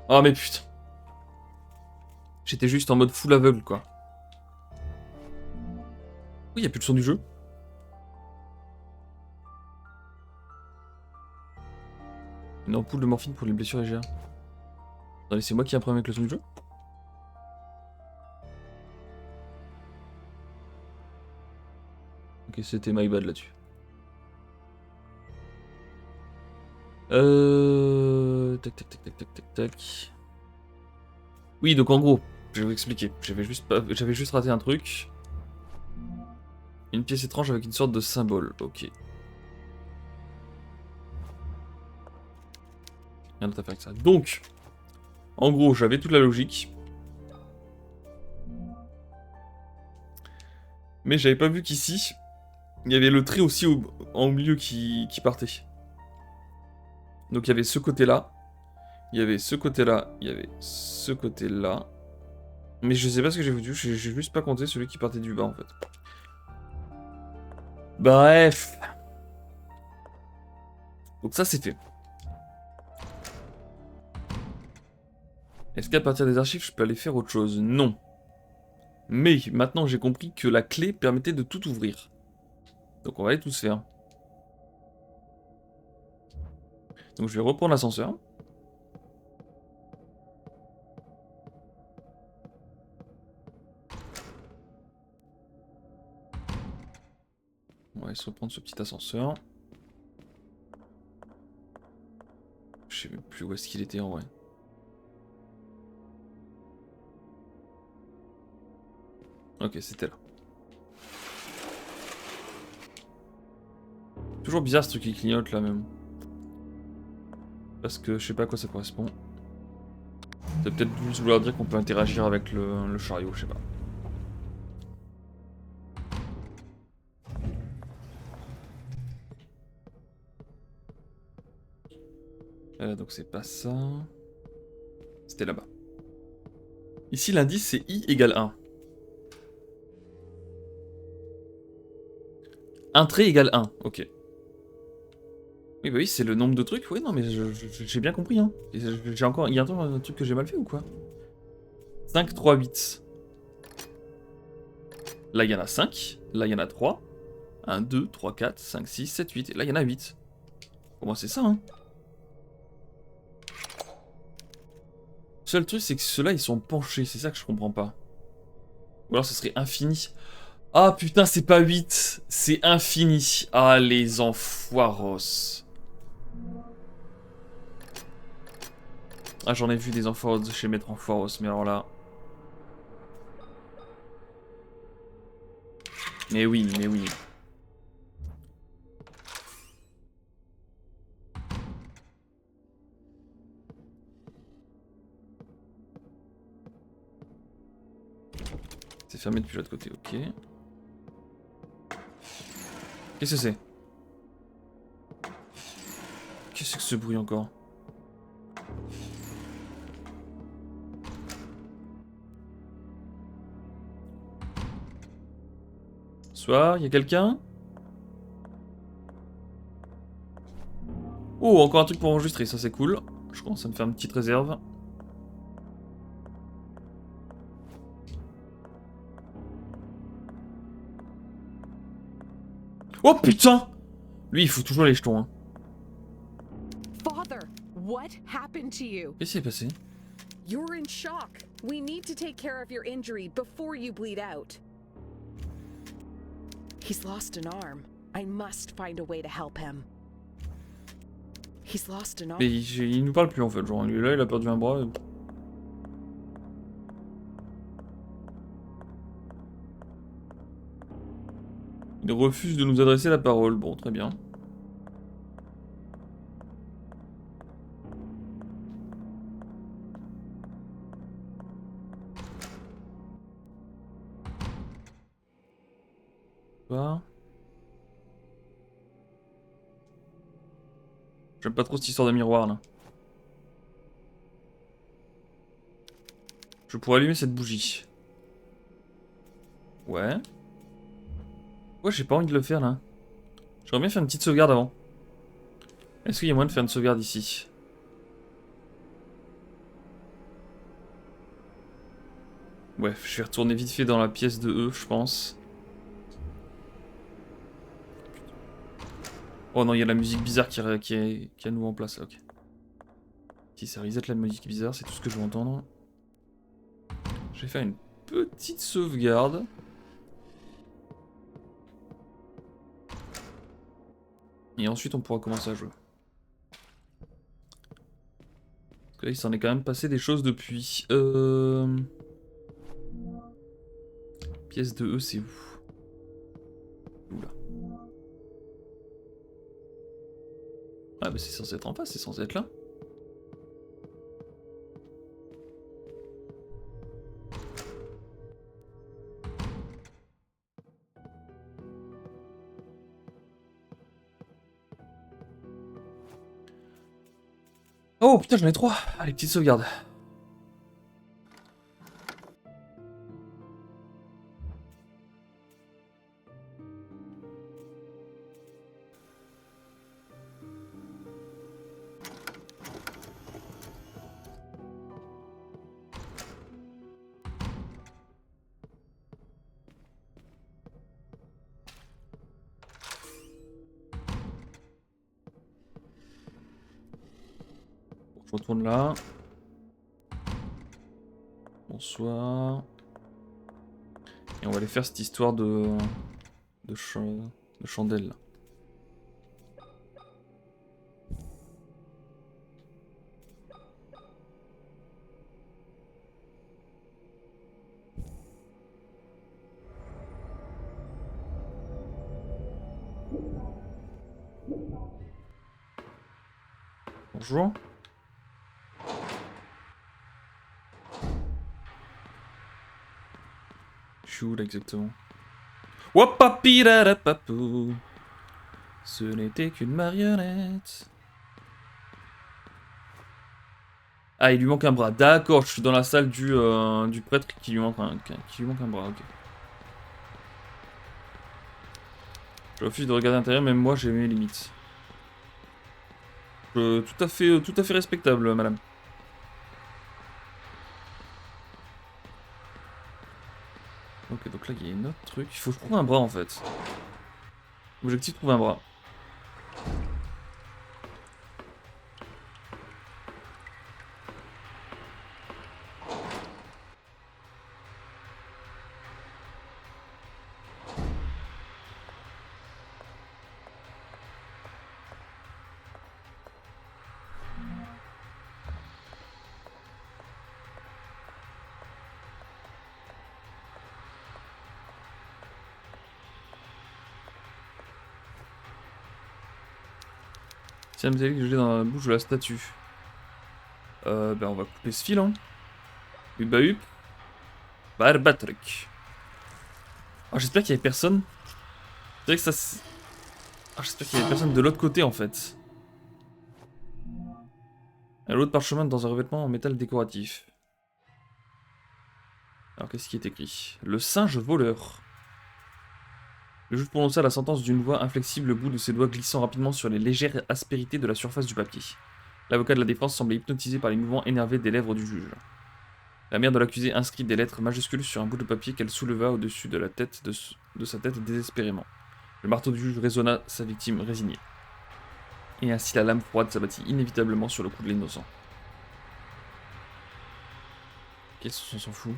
Oh, mais putain. J'étais juste en mode full aveugle, quoi. Oui, y a plus le son du jeu. Une ampoule de morphine pour les blessures légères. Attendez, c'est moi qui ai un problème avec le son du jeu? Ok, c'était my bad là-dessus. Tac, tac, tac, tac, tac, tac, tac. Oui, donc en gros, je vais vous expliquer. J'avais juste raté un truc. Une pièce étrange avec une sorte de symbole. Ok. Rien d'autre à faire que ça. Donc, en gros, j'avais toute la logique. Mais j'avais pas vu qu'ici, il y avait le trait aussi en milieu qui partait. Donc il y avait ce côté-là. Il y avait ce côté-là. Il y avait ce côté-là. Mais je sais pas ce que j'ai foutu. J'ai juste pas compté celui qui partait du bas en fait. Bref. Donc ça c'est fait. Est-ce qu'à partir des archives, je peux aller faire autre chose? Non. Mais maintenant j'ai compris que la clé permettait de tout ouvrir. Donc on va aller tout se faire. Donc je vais reprendre l'ascenseur. On va se reprendre ce petit ascenseur. Je sais même plus où est-ce qu'il était en vrai. Ok, c'était là. Toujours bizarre ce truc qui clignote là même. Parce que je sais pas à quoi ça correspond. C'est peut-être juste vouloir dire qu'on peut interagir avec le chariot, je sais pas. Donc c'est pas ça. C'était là-bas. Ici l'indice c'est I égale 1. Un trait égale 1, ok. Oui bah oui c'est le nombre de trucs, oui non mais j'ai bien compris hein. J'ai encore, il y a un truc que j'ai mal fait ou quoi? 5, 3, 8. Là il y en a 5, là il y en a 3. 1, 2, 3, 4, 5, 6, 7, 8. Et là il y en a 8. Pour moi c'est ça hein. Le seul truc c'est que ceux-là ils sont penchés, c'est ça que je comprends pas. Ou alors ce serait infini. Ah putain, c'est pas 8, c'est infini. Ah les enfoiros. Ah j'en ai vu des enfoiros chez Maître Enfoiros, mais alors là... Mais oui, mais oui. C'est fermé depuis l'autre côté, ok. Qu'est-ce que c'est? Qu'est-ce que ce bruit encore? Soir, y'a quelqu'un? Oh, encore un truc pour enregistrer, ça c'est cool. Je commence à me faire une petite réserve. Oh putain! Lui, il fout toujours les jetons, hein. Father, what happened to you? Qu'est-ce qui s'est passé? You're in shock. We need to take care of your injury before you bleed out. He's lost an arm. I must find a way to help him. He's lost an arm. Mais il nous parle plus en fait, genre lui là il a perdu un bras. Il refuse de nous adresser la parole, bon très bien. Pas. J'aime pas trop cette histoire de miroir là. Je pourrais allumer cette bougie. Ouais. Ouais, j'ai pas envie de le faire là. J'aimerais bien faire une petite sauvegarde avant. Est-ce qu'il y a moyen de faire une sauvegarde ici? Ouais, je vais retourner vite fait dans la pièce de E, je pense. Oh non, il y a la musique bizarre qui est à nouveau en place là, ok. Si ça reset la musique bizarre, c'est tout ce que je veux entendre. Je vais faire une petite sauvegarde. Et ensuite on pourra commencer à jouer. Parce que là il s'en est quand même passé des choses depuis. Pièce de E c'est où? Oula. Ah bah c'est censé être en face, c'est censé être là. Oh putain j'en ai 3. Allez, petite sauvegarde. Je retourne là. Bonsoir. Et on va aller faire cette histoire de chandelle là. Bonjour. Je suis où là exactement? Wapapirarapapou. Ce n'était qu'une marionnette. Ah, il lui manque un bras. D'accord, je suis dans la salle du prêtre qui lui manque un bras, ok. Je refuse de regarder à l'intérieur, même moi j'ai mes limites. Tout à fait respectable, madame. Ok, donc là il y a une autre truc. Il faut que je trouve un bras en fait. Objectif, trouver un bras. Tiens, métallique gelé dans la bouche de la statue. Ben on va couper ce fil, hein. Hup. Barbatruc. Oh, j'espère qu'il y avait personne. C'est vrai que ça c'est... Ah, j'espère qu'il y avait personne de l'autre côté en fait. Un lot de parchemin dans un revêtement en métal décoratif. Alors qu'est-ce qui est écrit? Le singe voleur. Le juge prononça la sentence d'une voix inflexible, le bout de ses doigts glissant rapidement sur les légères aspérités de la surface du papier. L'avocat de la défense semblait hypnotisé par les mouvements énervés des lèvres du juge. La mère de l'accusé inscrit des lettres majuscules sur un bout de papier qu'elle souleva au-dessus de la tête de sa tête désespérément. Le marteau du juge résonna sa victime résignée. Et ainsi la lame froide s'abattit inévitablement sur le cou de l'innocent. Qu'est-ce qu'on s'en fout?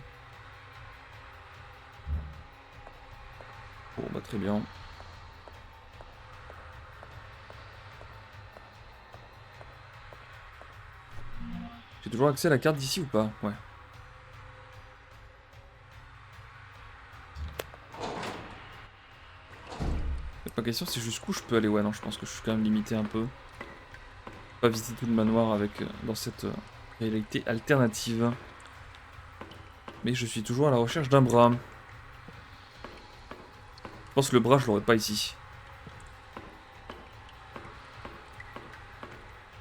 Bon bah très bien. J'ai toujours accès à la carte d'ici ou pas? Ouais. C'est pas question, c'est jusqu'où je peux aller. Ouais, non, je pense que je suis quand même limité un peu. Pas visiter tout le manoir avec dans cette réalité alternative. Mais je suis toujours à la recherche d'un bras. Je pense que le bras, je l'aurais pas ici.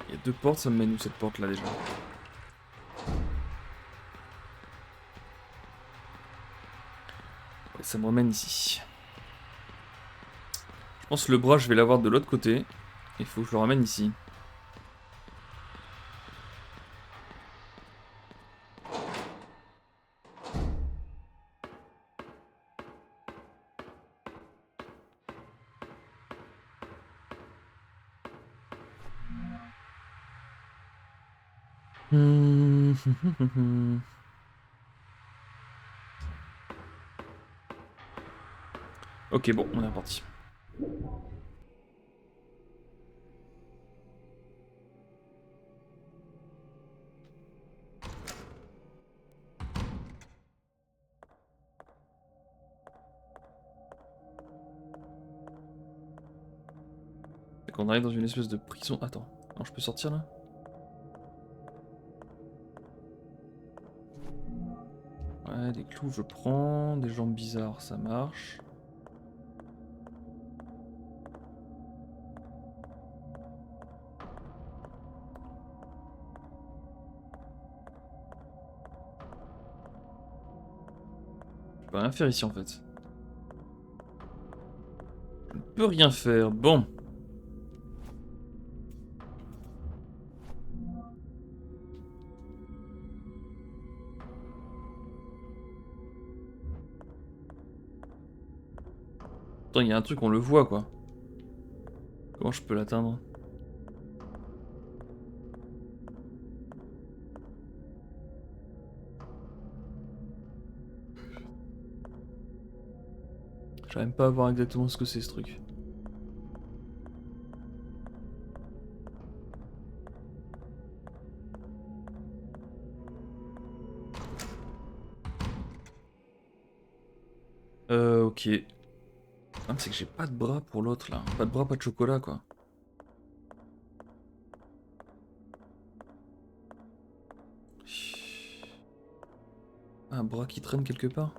Il y a deux portes, ça me mène où cette porte là déjà? Ouais, ça me remène ici. Je pense que le bras, je vais l'avoir de l'autre côté. Il faut que je le ramène ici. Ok, bon, on est reparti. C'est qu'on arrive dans une espèce de prison. Attends, non, je peux sortir là? Ouais, des clous, je prends. Des jambes bizarres, ça marche. Je peux rien faire ici en fait. Je ne peux rien faire. Bon. Attends, il y a un truc, on le voit quoi. Comment je peux l'atteindre? J'arrive même pas à voir exactement ce que c'est ce truc. Ok. Le problème, c'est que j'ai pas de bras pour l'autre là. Pas de bras, pas de chocolat quoi. Un bras qui traîne quelque part.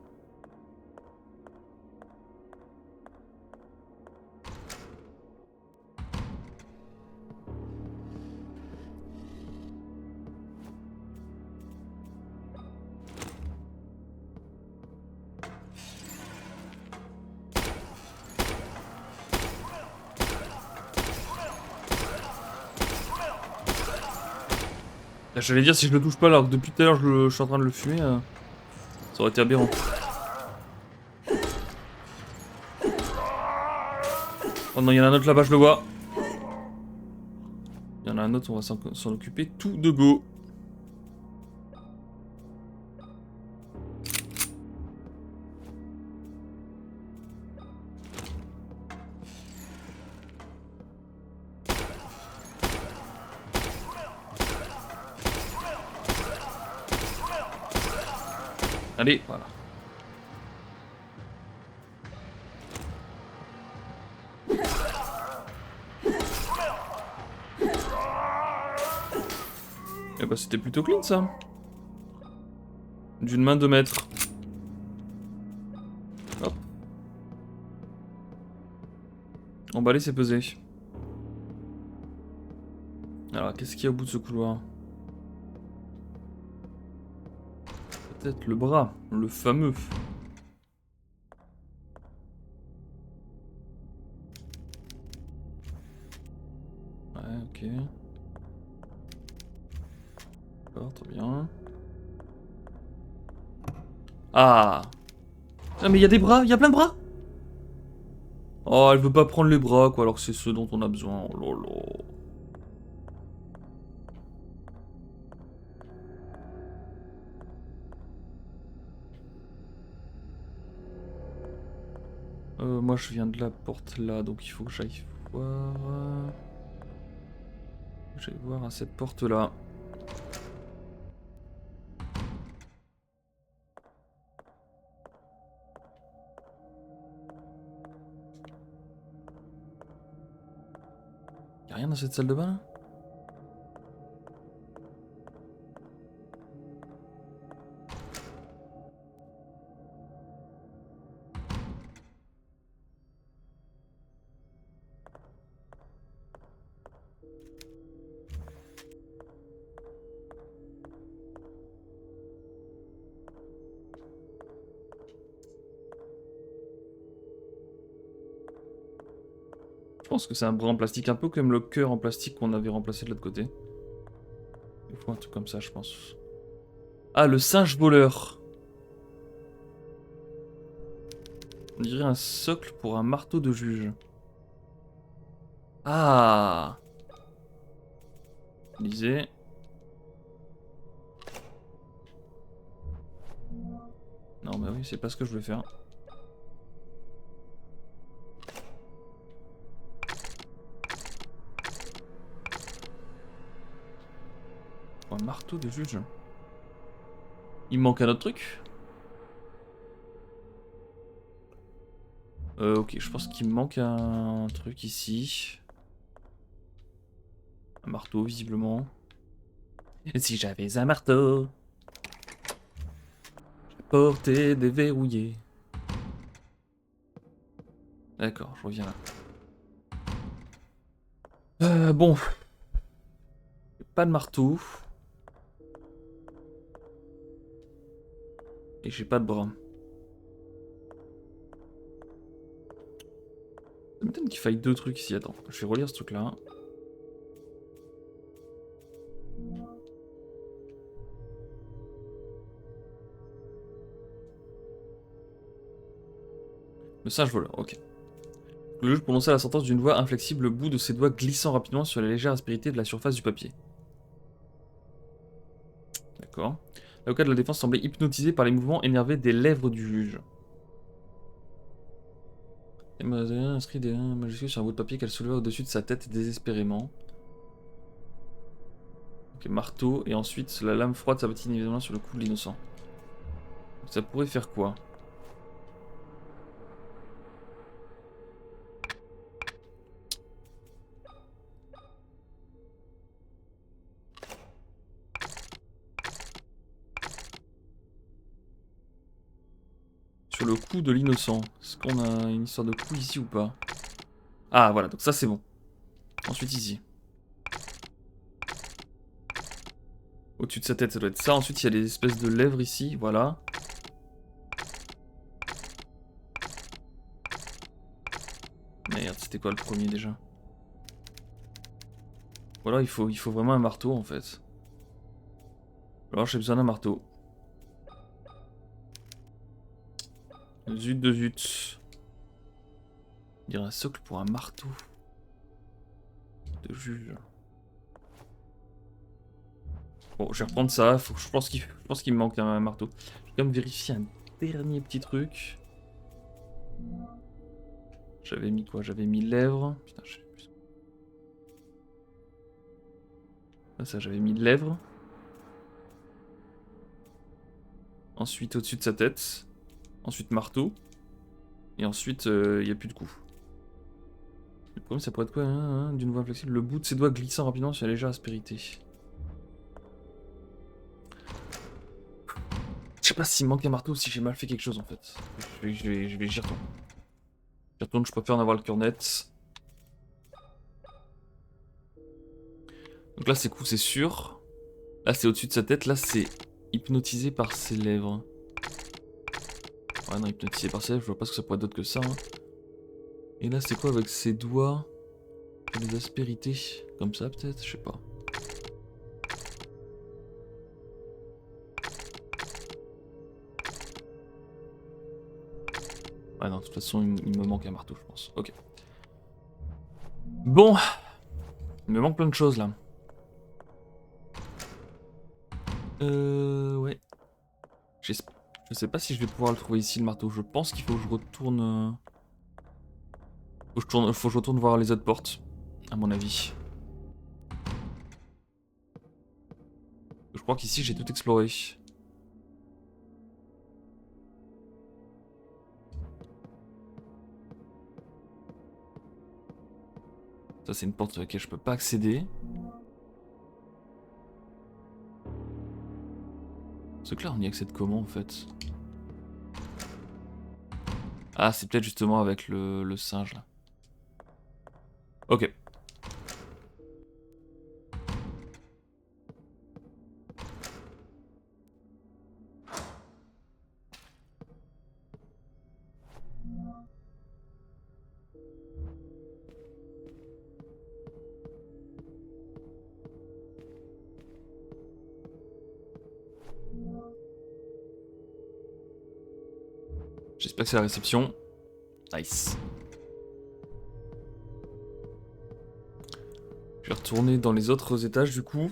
J'allais dire si je le touche pas alors que depuis tout à l'heure je suis en train de le fumer, ça aurait été aberrant. Oh non, il y en a un autre là-bas, je le vois. Il y en a un autre, on va s'en occuper tout de go. Allez, voilà. Eh bah c'était plutôt clean ça. D'une main de maître. Hop. Emballer c'est peser. Alors qu'est-ce qu'il y a au bout de ce couloir? Peut-être le bras, le fameux. Ouais, ok. D'accord, très bien. Ah! Ah mais il y a des bras, il y a plein de bras! Oh, elle veut pas prendre les bras quoi, alors que c'est ce dont on a besoin. Oh lolo. Moi je viens de la porte là, donc il faut que j'aille voir. J'aille voir à cette porte là. Y'a rien dans cette salle de bain là? Je pense que c'est un bras en plastique, un peu comme le cœur en plastique qu'on avait remplacé de l'autre côté. Il faut un truc comme ça, je pense. Ah, le singe voleur. On dirait un socle pour un marteau de juge. Ah! Lisez. Non, bah oui, c'est pas ce que je voulais faire. Un marteau de juge. Il me manque un autre truc? Ok, je pense qu'il me manque un truc ici. Un marteau, visiblement. Et si j'avais un marteau, porté déverrouillé. D'accord, je reviens là. Bon. Pas de marteau. Et j'ai pas de bras. Ça m'étonne qu'il faille deux trucs ici. Attends, je vais relire ce truc là. Le singe voleur, ok. Le juge prononça la sentence d'une voix inflexible, le bout de ses doigts glissant rapidement sur la légère aspérité de la surface du papier. D'accord. L'avocat de la défense semblait hypnotisé par les mouvements énervés des lèvres du juge. Elle inscrit des majuscules sur un bout de papier qu'elle souleva au-dessus de sa tête désespérément. Ok, marteau, et ensuite la lame froide s'abattit inévitablement sur le cou de l'innocent. Ça pourrait faire quoi? sur le cou de l'innocent. Est-ce qu'on a une histoire de cou ici ou pas? Ah voilà, donc ça c'est bon. Ensuite ici. Au-dessus de sa tête, ça doit être ça. Ensuite, il y a des espèces de lèvres ici, voilà. Merde, c'était quoi le premier déjà? Voilà, il faut vraiment un marteau en fait. Alors j'ai besoin d'un marteau. Zut de zut. On dirait un socle pour un marteau. De juge. Bon, je vais reprendre ça. Je pense qu'il me manque un marteau. Je vais quand même vérifier un dernier petit truc. J'avais mis quoi? J'avais mis lèvres. Putain, je sais plus. Ah, ça, j'avais mis lèvres. Ensuite, au-dessus de sa tête. Ensuite, marteau. Et ensuite, il n'y a plus de coup. Le problème, ça pourrait être quoi d'une voie flexible. Le bout de ses doigts glissant rapidement sur la légère aspérité. Je sais pas s'il me manque un marteau ou si j'ai mal fait quelque chose en fait. J'y retourne. J'y retourne, je préfère en avoir le cœur net. Donc là, c'est coup, c'est sûr. Là, c'est au-dessus de sa tête. Là, c'est hypnotisé par ses lèvres. Ouais, non, hypnotisé par ses lèvres, je vois pas ce que ça pourrait être d'autre que ça. Hein. Et là, c'est quoi avec ses doigts? Des aspérités. Comme ça, peut-être? Je sais pas. Ah non, de toute façon, il me manque un marteau, je pense. Ok. Bon. Il me manque plein de choses, là. Ouais. Je sais pas si je vais pouvoir le trouver ici, le marteau. Je pense qu'il faut que je retourne... Faut que je retourne voir les autres portes, à mon avis. Je crois qu'ici, j'ai tout exploré. Ça, c'est une porte à laquelle je peux pas accéder. C'est clair, on y accède comment, en fait? Ah, c'est peut-être justement avec le singe, là. Ok. J'espère que c'est la réception. Nice. Je vais retourner dans les autres étages, du coup.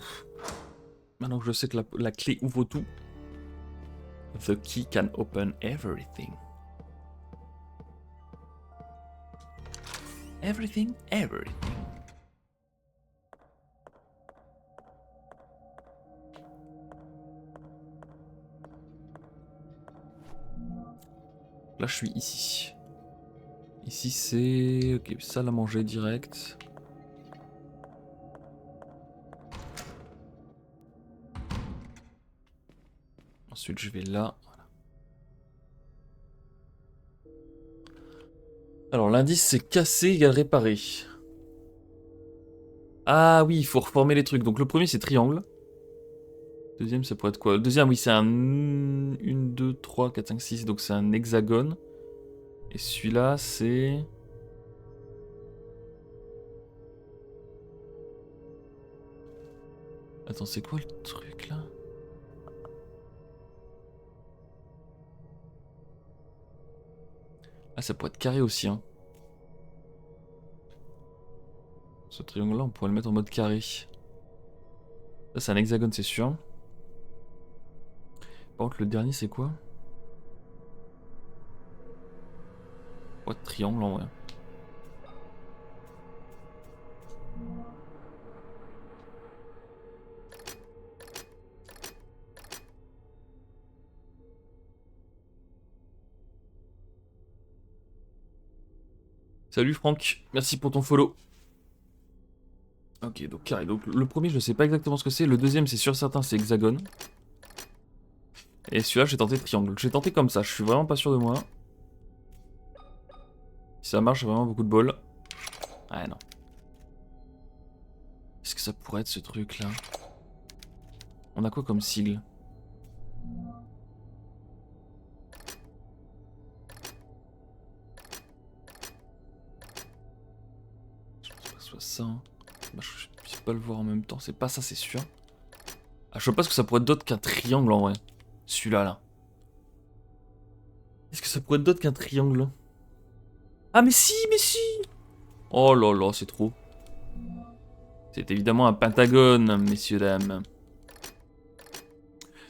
Maintenant que je sais que la clé ouvre tout. The key can open everything. Everything, everything. Là, je suis ici. Ici, c'est... Ok, salle à manger direct. Ensuite, je vais là. Voilà. Alors, l'indice, c'est casser égale réparer. Ah oui, il faut reformer les trucs. Donc, le premier, c'est triangle. Deuxième, ça pourrait être quoi? Le deuxième, oui, c'est un... 1, 2, 3, 4, 5, 6. Donc, c'est un hexagone. Et celui-là, c'est... Attends, c'est quoi le truc, là? Ah, ça pourrait être carré aussi, hein. Ce triangle-là, on pourrait le mettre en mode carré. Ça, c'est un hexagone, c'est sûr. Par contre, le dernier, c'est quoi? Ouais, triangle, en vrai. Salut Franck, merci pour ton follow. Ok, donc carré. Donc le premier, je sais pas exactement ce que c'est. Le deuxième, c'est sûr certain, c'est hexagone. Et celui-là, j'ai tenté triangle. J'ai tenté comme ça, je suis vraiment pas sûr de moi. Si ça marche, j'ai vraiment beaucoup de bol. Ouais, non. Qu'est-ce que ça pourrait être ce truc là? On a quoi comme sigle? Je pense pas que ce soit ça. Hein. Bah, je puisse pas le voir en même temps. C'est pas ça, c'est sûr. Ah, je sais pas ce que ça pourrait être d'autre qu'un triangle en vrai. Celui-là là. Est-ce que ça pourrait être d'autre qu'un triangle? Ah mais si, mais si! Oh là là, c'est trop. C'est évidemment un pentagone, messieurs, dames.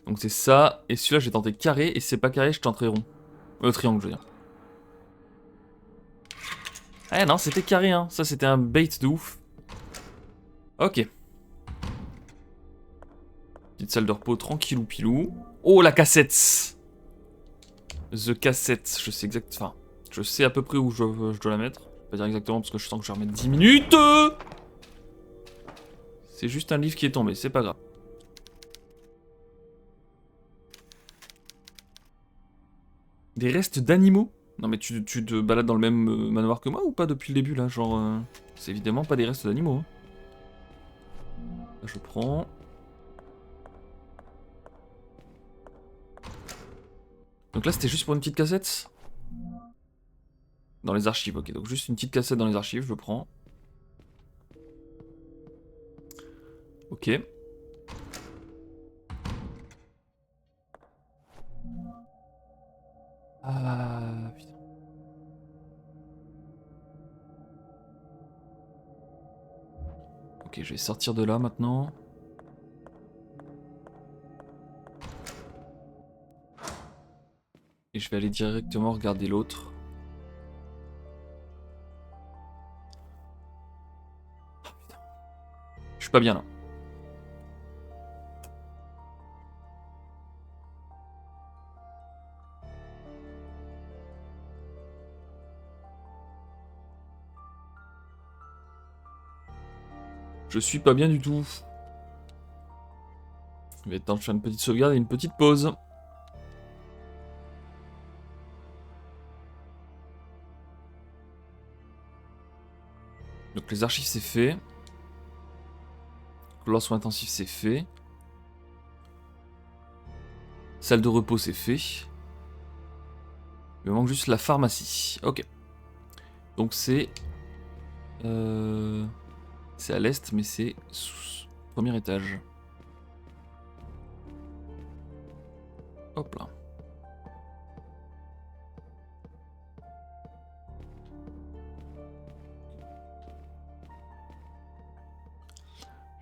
Donc c'est ça, et celui-là j'ai tenté carré, et si c'est pas carré, je tenterai rond. Triangle, je veux dire. Ah non, c'était carré, hein. Ça c'était un bait de ouf. Ok. Petite salle de repos, tranquillou pilou. Oh, la cassette! The cassette, je sais exactement. Enfin, je sais à peu près où je dois la mettre. Je vais pas dire exactement parce que je sens que je vais remettre 10 minutes. C'est juste un livre qui est tombé, c'est pas grave. Des restes d'animaux? Non mais tu te balades dans le même manoir que moi ou pas depuis le début là? Genre, c'est évidemment pas des restes d'animaux. Hein. Là, je prends. Donc là c'était juste pour une petite cassette? Dans les archives, ok. Donc juste une petite cassette dans les archives, je prends. Ok. Ah putain. Ok, je vais sortir de là maintenant. Et je vais aller directement regarder l'autre. Oh, putain. Je suis pas bien là. Je suis pas bien du tout. Il va être temps de faire une petite sauvegarde et une petite pause. Donc les archives c'est fait. Le lancement intensif c'est fait. Salle de repos c'est fait. Il me manque juste la pharmacie. Ok. Donc c'est... c'est à l'est mais c'est sous premier étage. Hop là.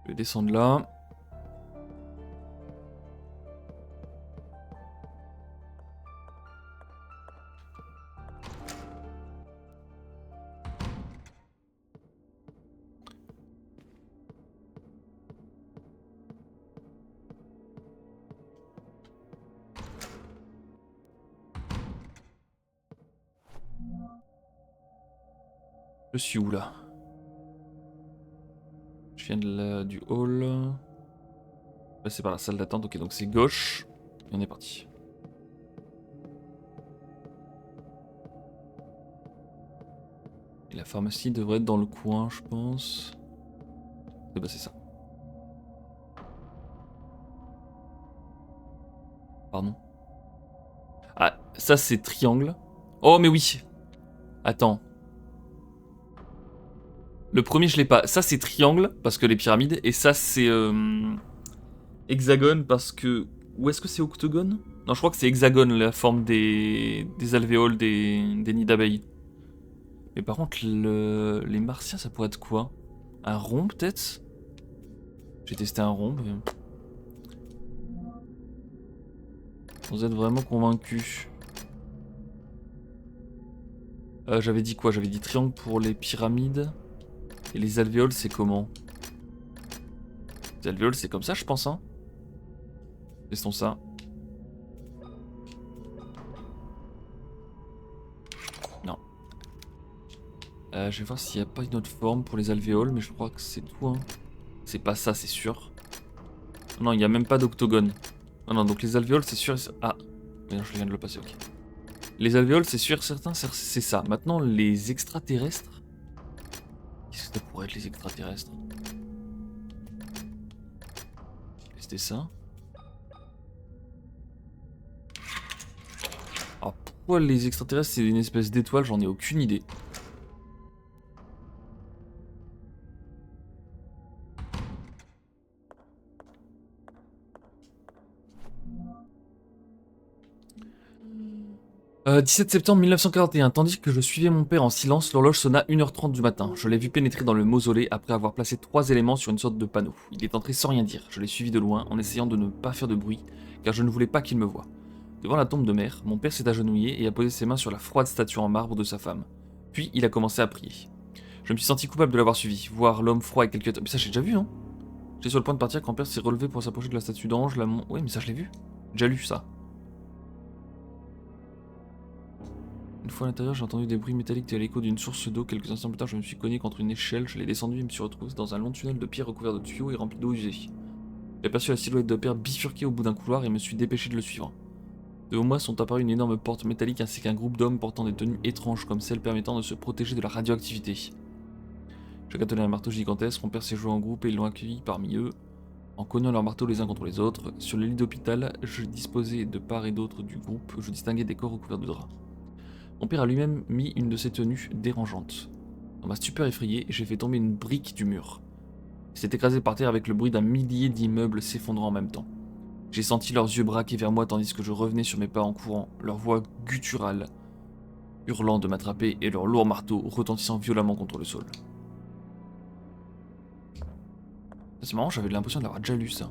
Je vais descendre là. Je suis où là? Je viens du hall. Là c'est par la salle d'attente, ok donc c'est gauche. Et on est parti. Et la pharmacie devrait être dans le coin je pense. Et bah c'est ça. Pardon. Ah ça c'est triangle. Oh mais oui. Attends. Le premier je l'ai pas. Ça c'est triangle parce que les pyramides. Et ça c'est hexagone parce que... Ou est-ce que c'est octogone? Non je crois que c'est hexagone la forme des alvéoles des nids d'abeilles. Mais par contre les martiens ça pourrait être quoi? Un rond peut-être? J'ai testé un rond mais... Vous êtes vraiment convaincu. J'avais dit quoi? J'avais dit triangle pour les pyramides. Et les alvéoles, c'est comment? Les alvéoles, c'est comme ça, je pense, hein? Testons ça. Non. Je vais voir s'il n'y a pas une autre forme pour les alvéoles, mais je crois que c'est tout, hein. C'est pas ça, c'est sûr. Non, il n'y a même pas d'octogone. Non, non, donc les alvéoles, c'est sûr... Ah, mais non, je viens de le passer, ok. Les alvéoles, c'est sûr, certains, c'est ça. Maintenant, les extraterrestres. Qu'est-ce que ça pourrait être les extraterrestres? C'était ça. Alors pourquoi les extraterrestres c'est une espèce d'étoile, j'en ai aucune idée. « 17 septembre 1941, tandis que je suivais mon père en silence, l'horloge sonna 1h30 du matin. Je l'ai vu pénétrer dans le mausolée après avoir placé 3 éléments sur une sorte de panneau. Il est entré sans rien dire. Je l'ai suivi de loin en essayant de ne pas faire de bruit, car je ne voulais pas qu'il me voie. Devant la tombe de mère, mon père s'est agenouillé et a posé ses mains sur la froide statue en marbre de sa femme. Puis il a commencé à prier. Je me suis senti coupable de l'avoir suivi, voir l'homme froid et quelques... Mais ça j'ai déjà vu, non? J'étais sur le point de partir quand père s'est relevé pour s'approcher de la statue d'ange, Ouais, mais ça je l'ai vu. J'ai déjà lu ça. Une fois à l'intérieur, j'ai entendu des bruits métalliques tel l'écho d'une source d'eau. Quelques instants plus tard, je me suis cogné contre une échelle, je l'ai descendu et me suis retrouvé dans un long tunnel de pierre recouvert de tuyaux et rempli d'eau usée. J'ai aperçu la silhouette de père bifurquée au bout d'un couloir et me suis dépêché de le suivre. Devant moi sont apparues une énorme porte métallique ainsi qu'un groupe d'hommes portant des tenues étranges comme celles permettant de se protéger de la radioactivité. Chacun tenait un marteau gigantesque, mon père s'est joué en groupe et ils l'ont accueilli parmi eux. En cognant leurs marteaux les uns contre les autres, sur le lit d'hôpital, je disposais de part et d'autre du groupe, je distinguais des corps recouverts de draps. Mon père a lui-même mis une de ses tenues dérangeantes. Dans ma stupeur effrayée, j'ai fait tomber une brique du mur. Il s'est écrasé par terre avec le bruit d'un millier d'immeubles s'effondrant en même temps. J'ai senti leurs yeux braqués vers moi tandis que je revenais sur mes pas en courant, leur voix gutturale, hurlant de m'attraper et leurs lourds marteaux retentissant violemment contre le sol. C'est marrant, j'avais l'impression de l'avoir déjà lu ça.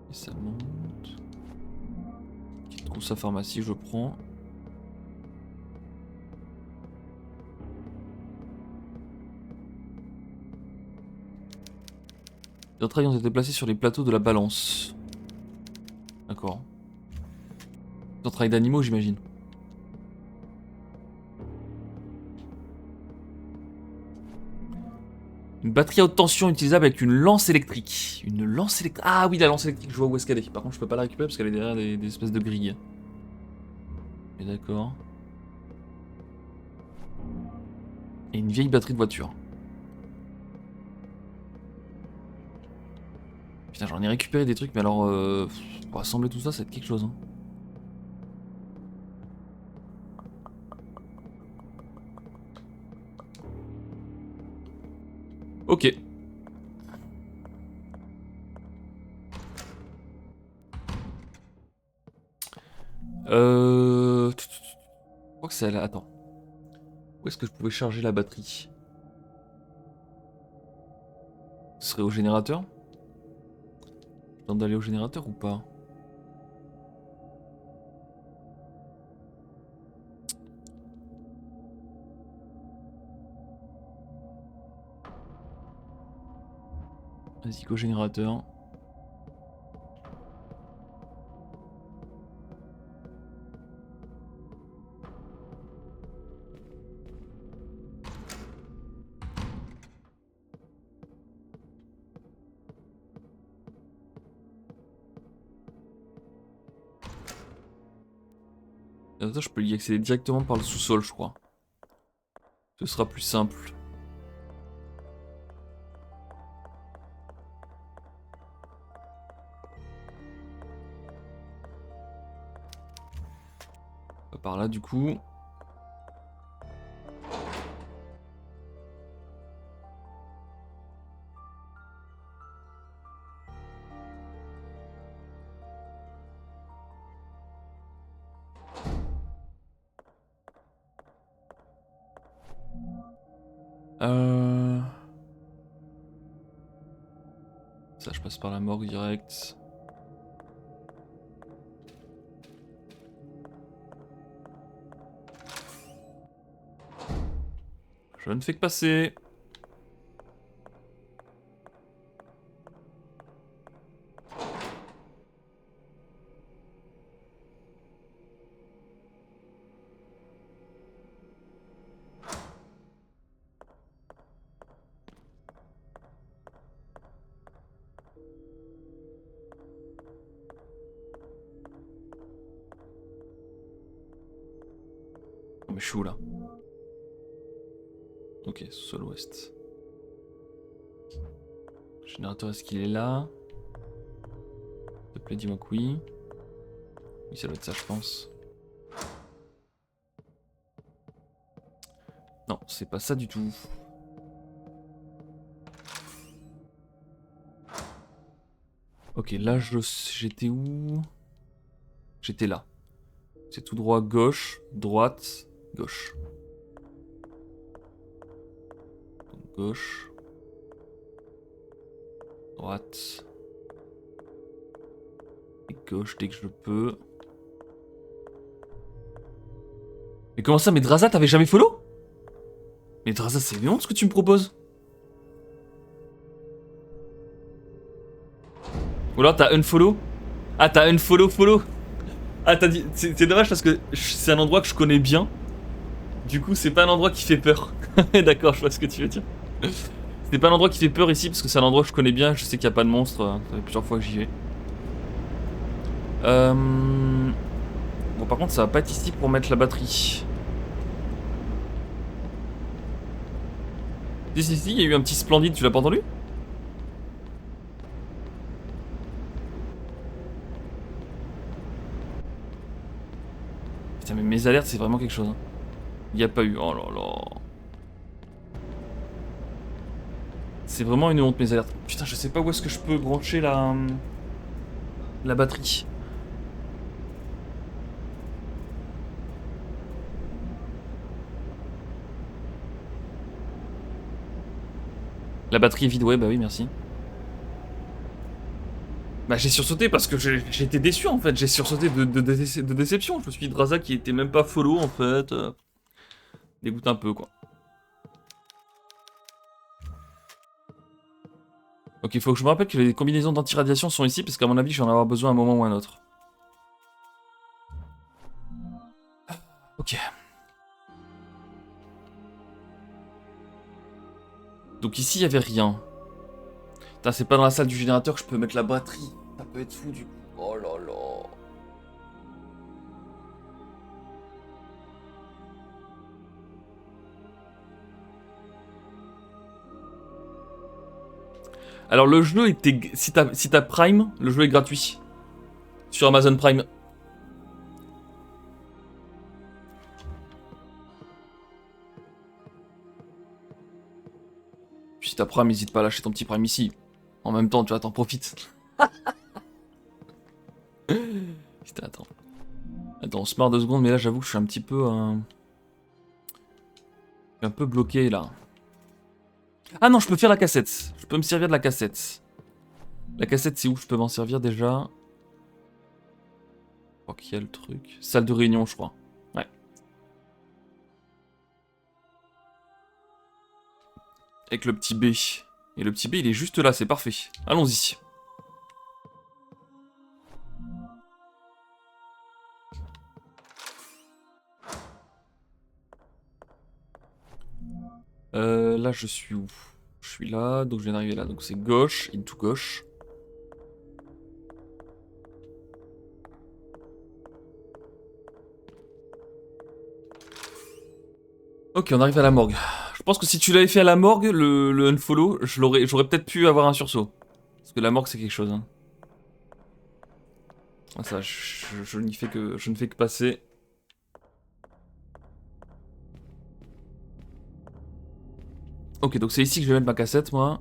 Et ça monte. Petite trousse à pharmacie, je prends. Les entrailles ont été placées sur les plateaux de la balance. D'accord. Les entrailles d'animaux, j'imagine. Une batterie à haute tension utilisable avec une lance électrique. Une lance électrique. Ah oui, la lance électrique, je vois où est-ce qu'elle est. Par contre, je peux pas la récupérer parce qu'elle est derrière des espèces de grilles. Mais d'accord. Et une vieille batterie de voiture. Putain, j'en ai récupéré des trucs, mais alors, pour assembler tout ça, ça va être quelque chose. Hein. Ok. Je crois que c'est là. Attends. Où est-ce que je pouvais charger la batterie? Ce serait au générateur? Je tente d'aller au générateur ou pas? Vas-y, go générateur. Générateur, je peux y accéder directement par le sous-sol, je crois. Ce sera plus simple. Pas par là, du coup. Ça, je passe par la morgue direct. Je ne fais que passer. mais je suis où là? Ok, sol ouest. Générateur, est-ce qu'il est là? S'il te plaît, dis-moi que oui. Oui, ça doit être ça, je pense. Non, c'est pas ça du tout. Ok, là, j'étais où? J'étais là. C'est tout droit, gauche, droite, gauche. Donc, gauche. Droite. Et gauche dès que je peux. Mais comment ça, mais Draza, t'avais jamais follow? Mais Draza, c'est honte ce que tu me proposes. Ou alors t'as unfollow? Ah, t'as unfollow, follow. Ah, t'as dit. C'est dommage parce que c'est un endroit que je connais bien. Du coup, c'est pas un endroit qui fait peur. D'accord, je vois ce que tu veux dire. C'est pas un endroit qui fait peur ici parce que c'est un endroit que je connais bien. Je sais qu'il n'y a pas de monstres. Ça fait plusieurs fois que j'y vais. Bon, par contre, ça va pas être ici pour mettre la batterie. Si, il y a eu un petit splendide, tu l'as pas entendu? Putain, mais mes alertes, c'est vraiment quelque chose. Hein. Il n'y a pas eu. Oh là là. C'est vraiment une honte, mes alertes. Putain, je sais pas où est-ce que je peux brancher la batterie. La batterie est vide, ouais, bah oui, merci. Bah j'ai sursauté parce que j'étais déçu en fait, j'ai sursauté de déception. Je me suis dit Draza qui était même pas follow en fait. Dégoûte un peu quoi. Ok, il faut que je me rappelle que les combinaisons d'anti-radiation sont ici parce qu'à mon avis je vais en avoir besoin à un moment ou à un autre. Ok. Donc ici il y avait rien. Putain, c'est pas dans la salle du générateur que je peux mettre la batterie. Ça peut être fou du coup. Oh là là. Alors le jeu était... Si t'as Prime, le jeu est gratuit. Sur Amazon Prime. Puis si t'as Prime, n'hésite pas à lâcher ton petit Prime ici. En même temps, tu vois, t'en profites. Putain, attends. Attends, on se marre 2 secondes, mais là j'avoue que je suis un petit peu... un peu bloqué là. Ah non, je peux faire la cassette. Je peux me servir de la cassette. La cassette, c'est où je peux m'en servir déjà? Je crois qu'il y a le truc. Salle de réunion, je crois. Ouais. Avec le petit B. Et le petit B, il est juste là, c'est parfait. Allons-y. Là, je suis où? Je suis là, donc je viens d'arriver là. Donc c'est gauche, into gauche. Ok, on arrive à la morgue. Je pense que si tu l'avais fait à la morgue, le unfollow, j'aurais peut-être pu avoir un sursaut. Parce que la morgue, c'est quelque chose. Hein. Ah, ça, je n'y fais que, je ne fais que passer. Ok, donc c'est ici que je vais mettre ma cassette, moi.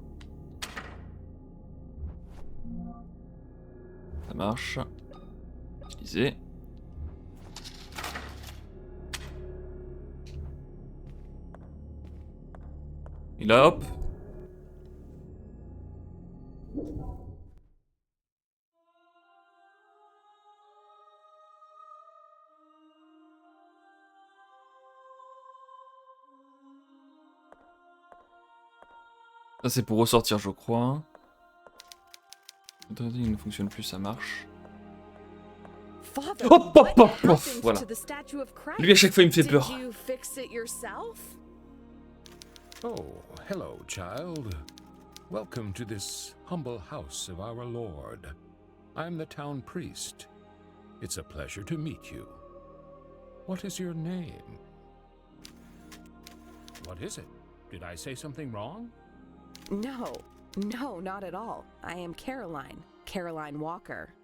Ça marche. Utiliser. Et là, hop. Ça, c'est pour ressortir, je crois. Attendez, il ne fonctionne plus, ça marche. Father, Hop, hop, what hop, hop, happened voilà. to the statue of Christ? Lui, à chaque fois, il me fait Did peur. you fix it yourself? Oh, hello, child. Welcome to this humble house of our Lord. I'm the town priest. It's a pleasure to meet you. What is your name? What is it? Did I say something wrong? No, no, not at all. I am Caroline, Caroline Walker.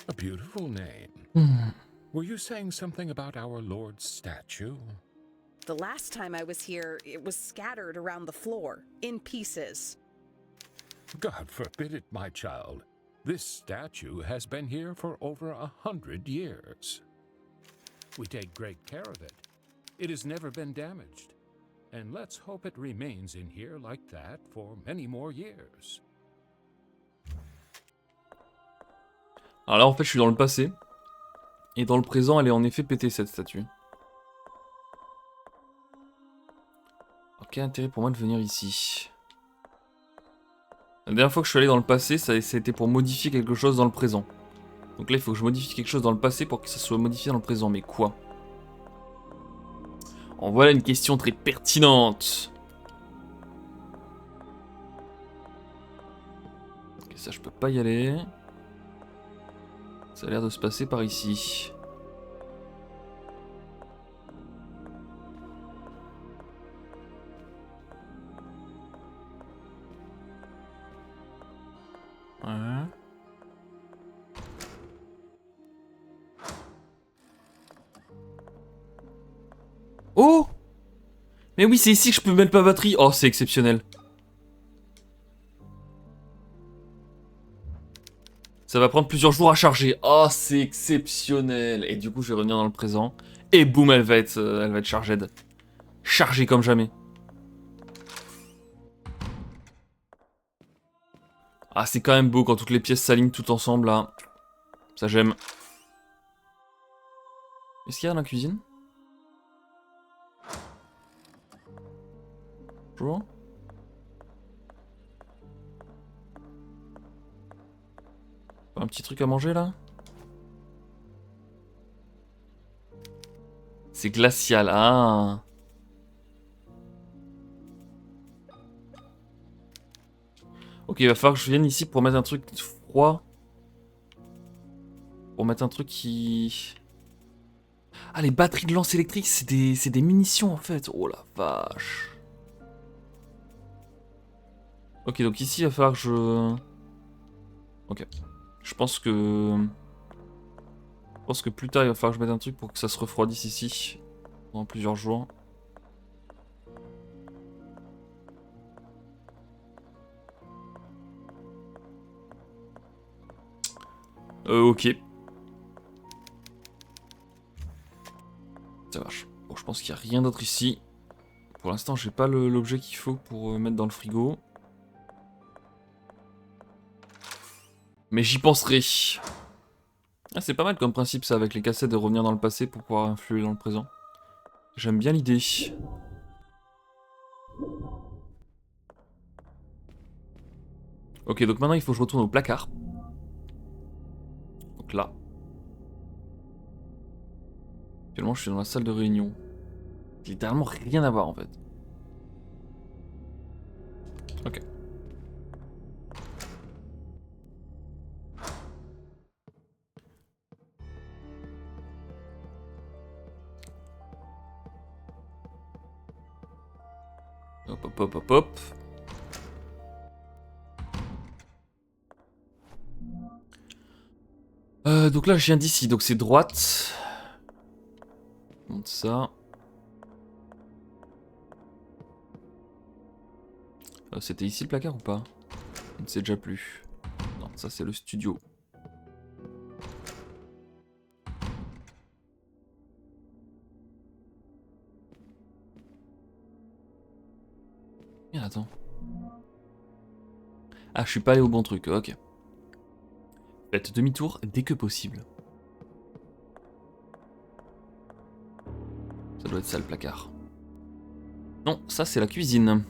A beautiful name. Were you saying something about our Lord's statue? The last time I was here, it was scattered around the floor, in pieces. God forbid it, my child. This statue has been here for over 100 years. We take great care of it. It has never been damaged. And let's hope it remains in here like that for many more years. Alors là, en fait, je suis dans le passé. Et dans le présent, elle est en effet pétée, cette statue. Alors, quel intérêt pour moi de venir ici? La dernière fois que je suis allé dans le passé, ça a été pour modifier quelque chose dans le présent. Donc là, il faut que je modifie quelque chose dans le passé pour que ça soit modifié dans le présent. Mais quoi? En voilà une question très pertinente. Ok, ça, je peux pas y aller. Ça a l'air de se passer par ici. Ouais. Oh! Mais oui, c'est ici que je peux mettre ma batterie. Oh, c'est exceptionnel. Ça va prendre plusieurs jours à charger. Oh, c'est exceptionnel. Et du coup, je vais revenir dans le présent. Et boum, elle va être chargée. Chargée comme jamais. Ah, c'est quand même beau quand toutes les pièces s'alignent tout ensemble, là. Ça, j'aime. Est-ce qu'il y a dans la cuisine? Bonjour. Un petit truc à manger, là? C'est glacial, ah. Ok, il va falloir que je vienne ici pour mettre un truc froid. Pour mettre un truc qui... Ah, les batteries de lance électrique, c'est des munitions, en fait. Oh la vache. Ok, donc ici, il va falloir que je... Ok. Je pense que plus tard, il va falloir que je mette un truc pour que ça se refroidisse ici. Pendant plusieurs jours. Ok. Ça marche. Bon, je pense qu'il n'y a rien d'autre ici. Pour l'instant, j'ai pas l'objet qu'il faut pour mettre dans le frigo. Mais j'y penserai. Ah, c'est pas mal comme principe ça, avec les cassettes, de revenir dans le passé pour pouvoir influer dans le présent. J'aime bien l'idée. Ok, donc maintenant il faut que je retourne au placard. Donc là. Actuellement je suis dans la salle de réunion. Littéralement rien à voir en fait. Ok. Hop hop hop hop hop. Donc là je viens d'ici, donc c'est droite. Monte ça. C'était ici le placard ou pas? Je ne sais déjà plus. Non, ça c'est le studio. Merde, attends. Ah, je suis pas allé au bon truc, ok. Faites demi-tour dès que possible. Ça doit être ça le placard. Non, ça c'est la cuisine.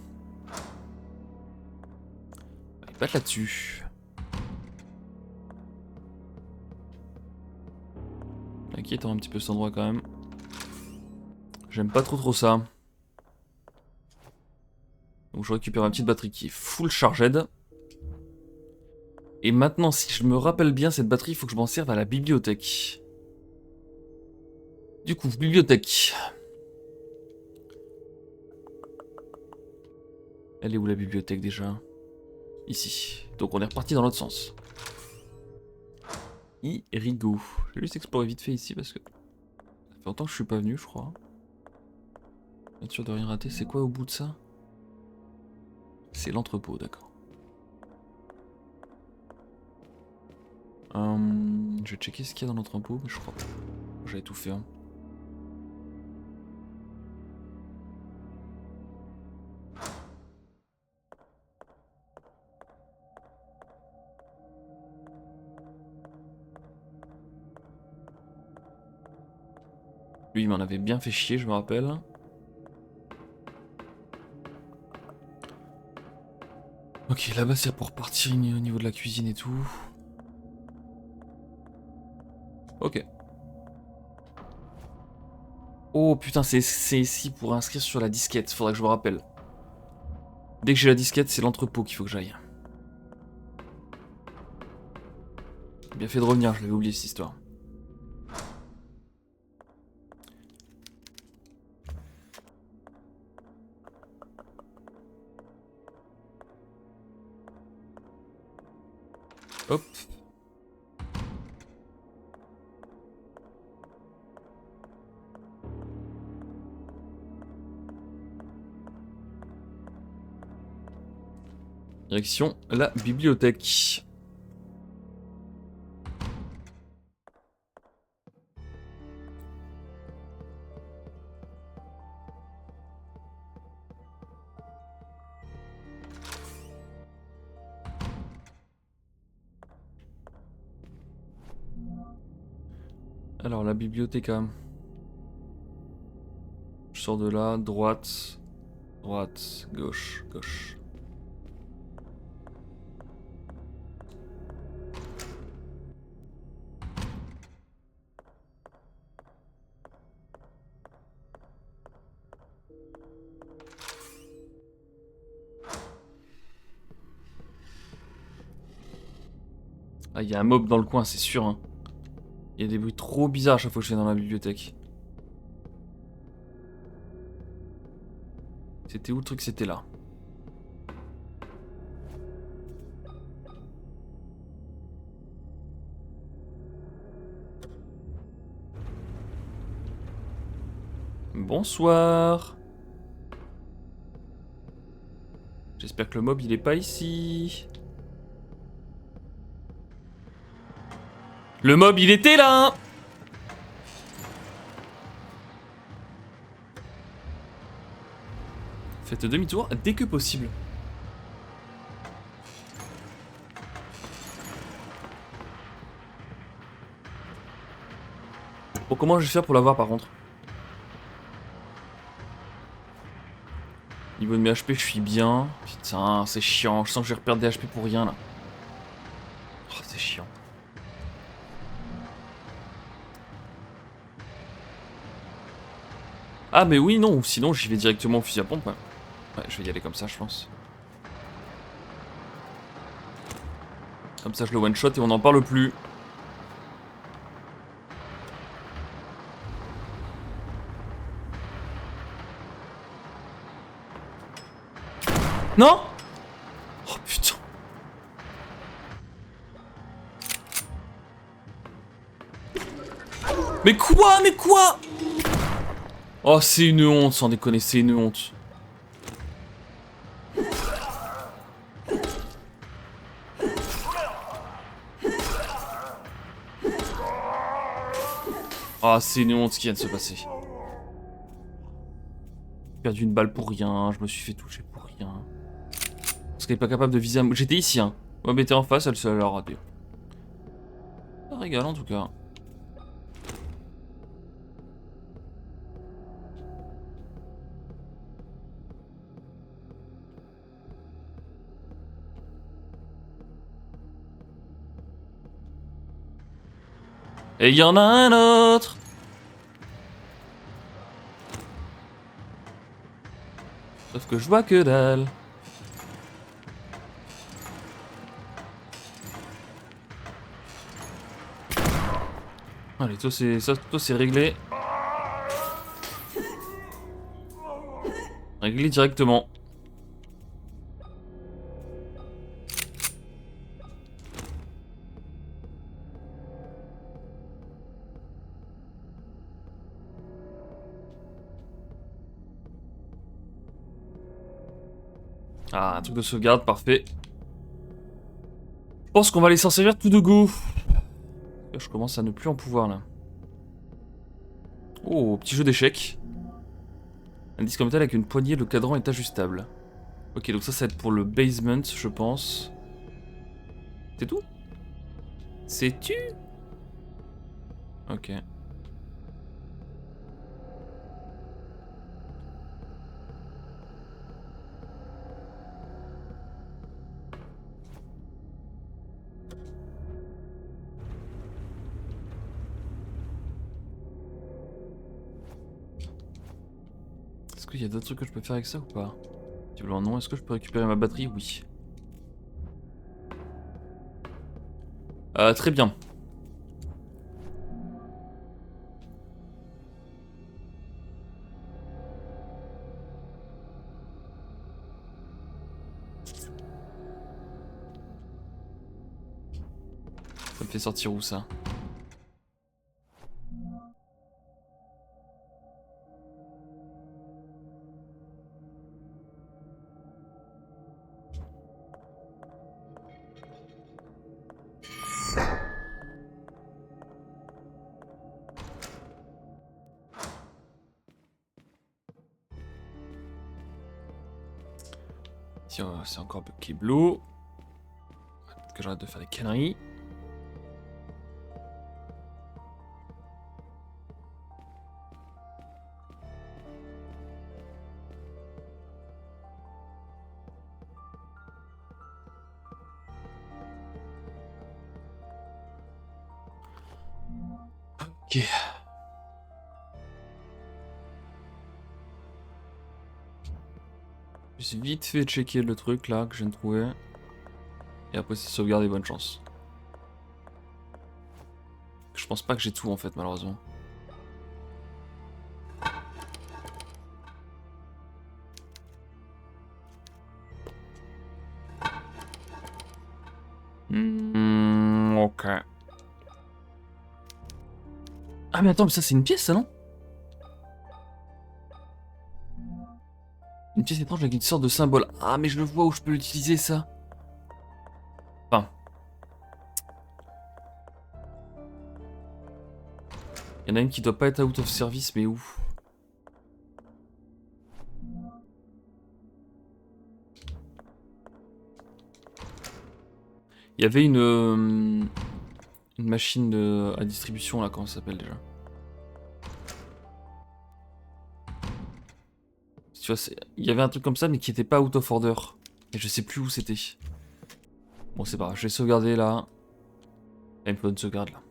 Il va être là-dessus. Inquiétant un petit peu cet endroit quand même. J'aime pas trop ça. Donc je récupère ma petite batterie qui est full charged. Et maintenant, si je me rappelle bien, cette batterie, il faut que je m'en serve à la bibliothèque. Du coup, bibliothèque. Elle est où la bibliothèque déjà? Ici. Donc on est reparti dans l'autre sens. Irigo. Je vais juste explorer vite fait ici parce que ça fait longtemps que je suis pas venu, je crois. Être sûr de rien rater. C'est quoi au bout de ça? C'est l'entrepôt, d'accord. Je vais checker ce qu'il y a dans l'entrepôt, mais je crois pas. J'avais tout fait. Hein. Lui, il m'en avait bien fait chier, je me rappelle. Ok, là-bas, c'est pour partir au niveau de la cuisine et tout. Ok. Oh putain, c'est ici pour inscrire sur la disquette, faudrait que je me rappelle. Dès que j'ai la disquette, c'est l'entrepôt qu'il faut que j'aille. Bien fait de revenir, je l'avais oublié cette histoire. Hop. Direction la bibliothèque. Alors la bibliothèque. Je sors de là, droite, droite, gauche, gauche. Ah, il y a un mob dans le coin, c'est sûr. Hein. Il y a des bruits trop bizarres à chaque fois que je vais dans la bibliothèque. C'était où le truc? C'était là. Bonsoir. J'espère que le mob il est pas ici. Le mob il était là. Faites demi-tour dès que possible. Bon, comment je vais faire pour l'avoir par contre? Niveau de mes HP, je suis bien. Putain, c'est chiant. Je sens que je vais reperdre des HP pour rien là. Oh, c'est chiant. Ah, mais oui, non. Sinon, j'y vais directement au fusil à pompe. Ouais. Ouais, je vais y aller comme ça, je pense. Comme ça, je le one shot et on n'en parle plus. Non! Oh putain. Mais quoi? Mais quoi? Oh, c'est une honte, sans déconner, c'est une honte. Ah, c'est une honte ce qui vient de se passer. J'ai perdu une balle pour rien, je me suis fait toucher pour rien. Parce qu'elle est pas capable de viser un... J'étais ici, hein. Ouais, mais t'es en face, elle a raté. Ça régale en tout cas. Et il y en a un autre. Sauf que je vois que dalle. Allez, toi c'est réglé. Réglé directement. Ah, un truc de sauvegarde, parfait. Je pense qu'on va aller s'en servir tout de go. Je commence à ne plus en pouvoir là. Oh, petit jeu d'échecs. Un disque en métal avec une poignée, le cadran est ajustable. Ok, donc ça va être pour le basement, je pense. C'est tout? C'est tu? Ok. Est-ce qu'il y a d'autres trucs que je peux faire avec ça ou pas? Visiblement non. Est-ce que je peux récupérer ma batterie? Oui. Très bien. Ça me fait sortir où ça? Tiens, c'est encore un peu kiblo. Que j'arrête de faire des conneries. Ok. J'ai vite fait checker le truc là que je viens de trouver. Et après c'est sauvegarder, bonne chance. Je pense pas que j'ai tout en fait malheureusement. Ok. Ah mais attends, mais ça c'est une pièce ça non? Une pièce étrange avec une sorte de symbole. Ah mais je le vois où je peux l'utiliser ça. Enfin. Il y en a une qui doit pas être out of service mais où? Il y avait une machine à distribution là, comment ça s'appelle déjà? Tu vois, il y avait un truc comme ça mais qui était pas out of order. Et je sais plus où c'était. Bon c'est pas grave, je vais sauvegarder là. Il me faut une sauvegarde là.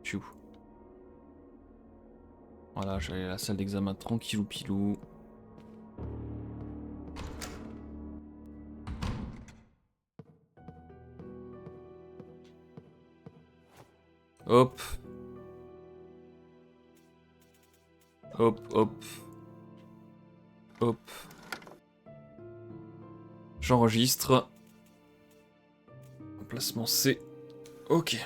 Je suis où? Voilà, je vais aller à la salle d'examen tranquillou pilou. Hop. Hop, hop. Hop. J'enregistre. Emplacement C. Ok.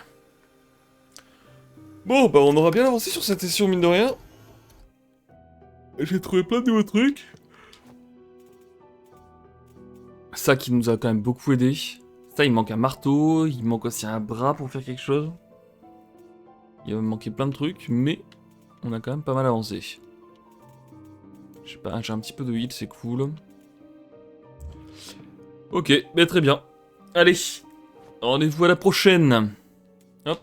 Bon, bah on aura bien avancé sur cette session, mine de rien. J'ai trouvé plein de nouveaux trucs. Ça qui nous a quand même beaucoup aidé. Ça, il manque un marteau, il manque aussi un bras pour faire quelque chose. Il va me manquer plein de trucs, mais on a quand même pas mal avancé. Je sais pas, j'ai un petit peu de heal, c'est cool. Ok, mais très bien. Allez, rendez-vous à la prochaine. Hop.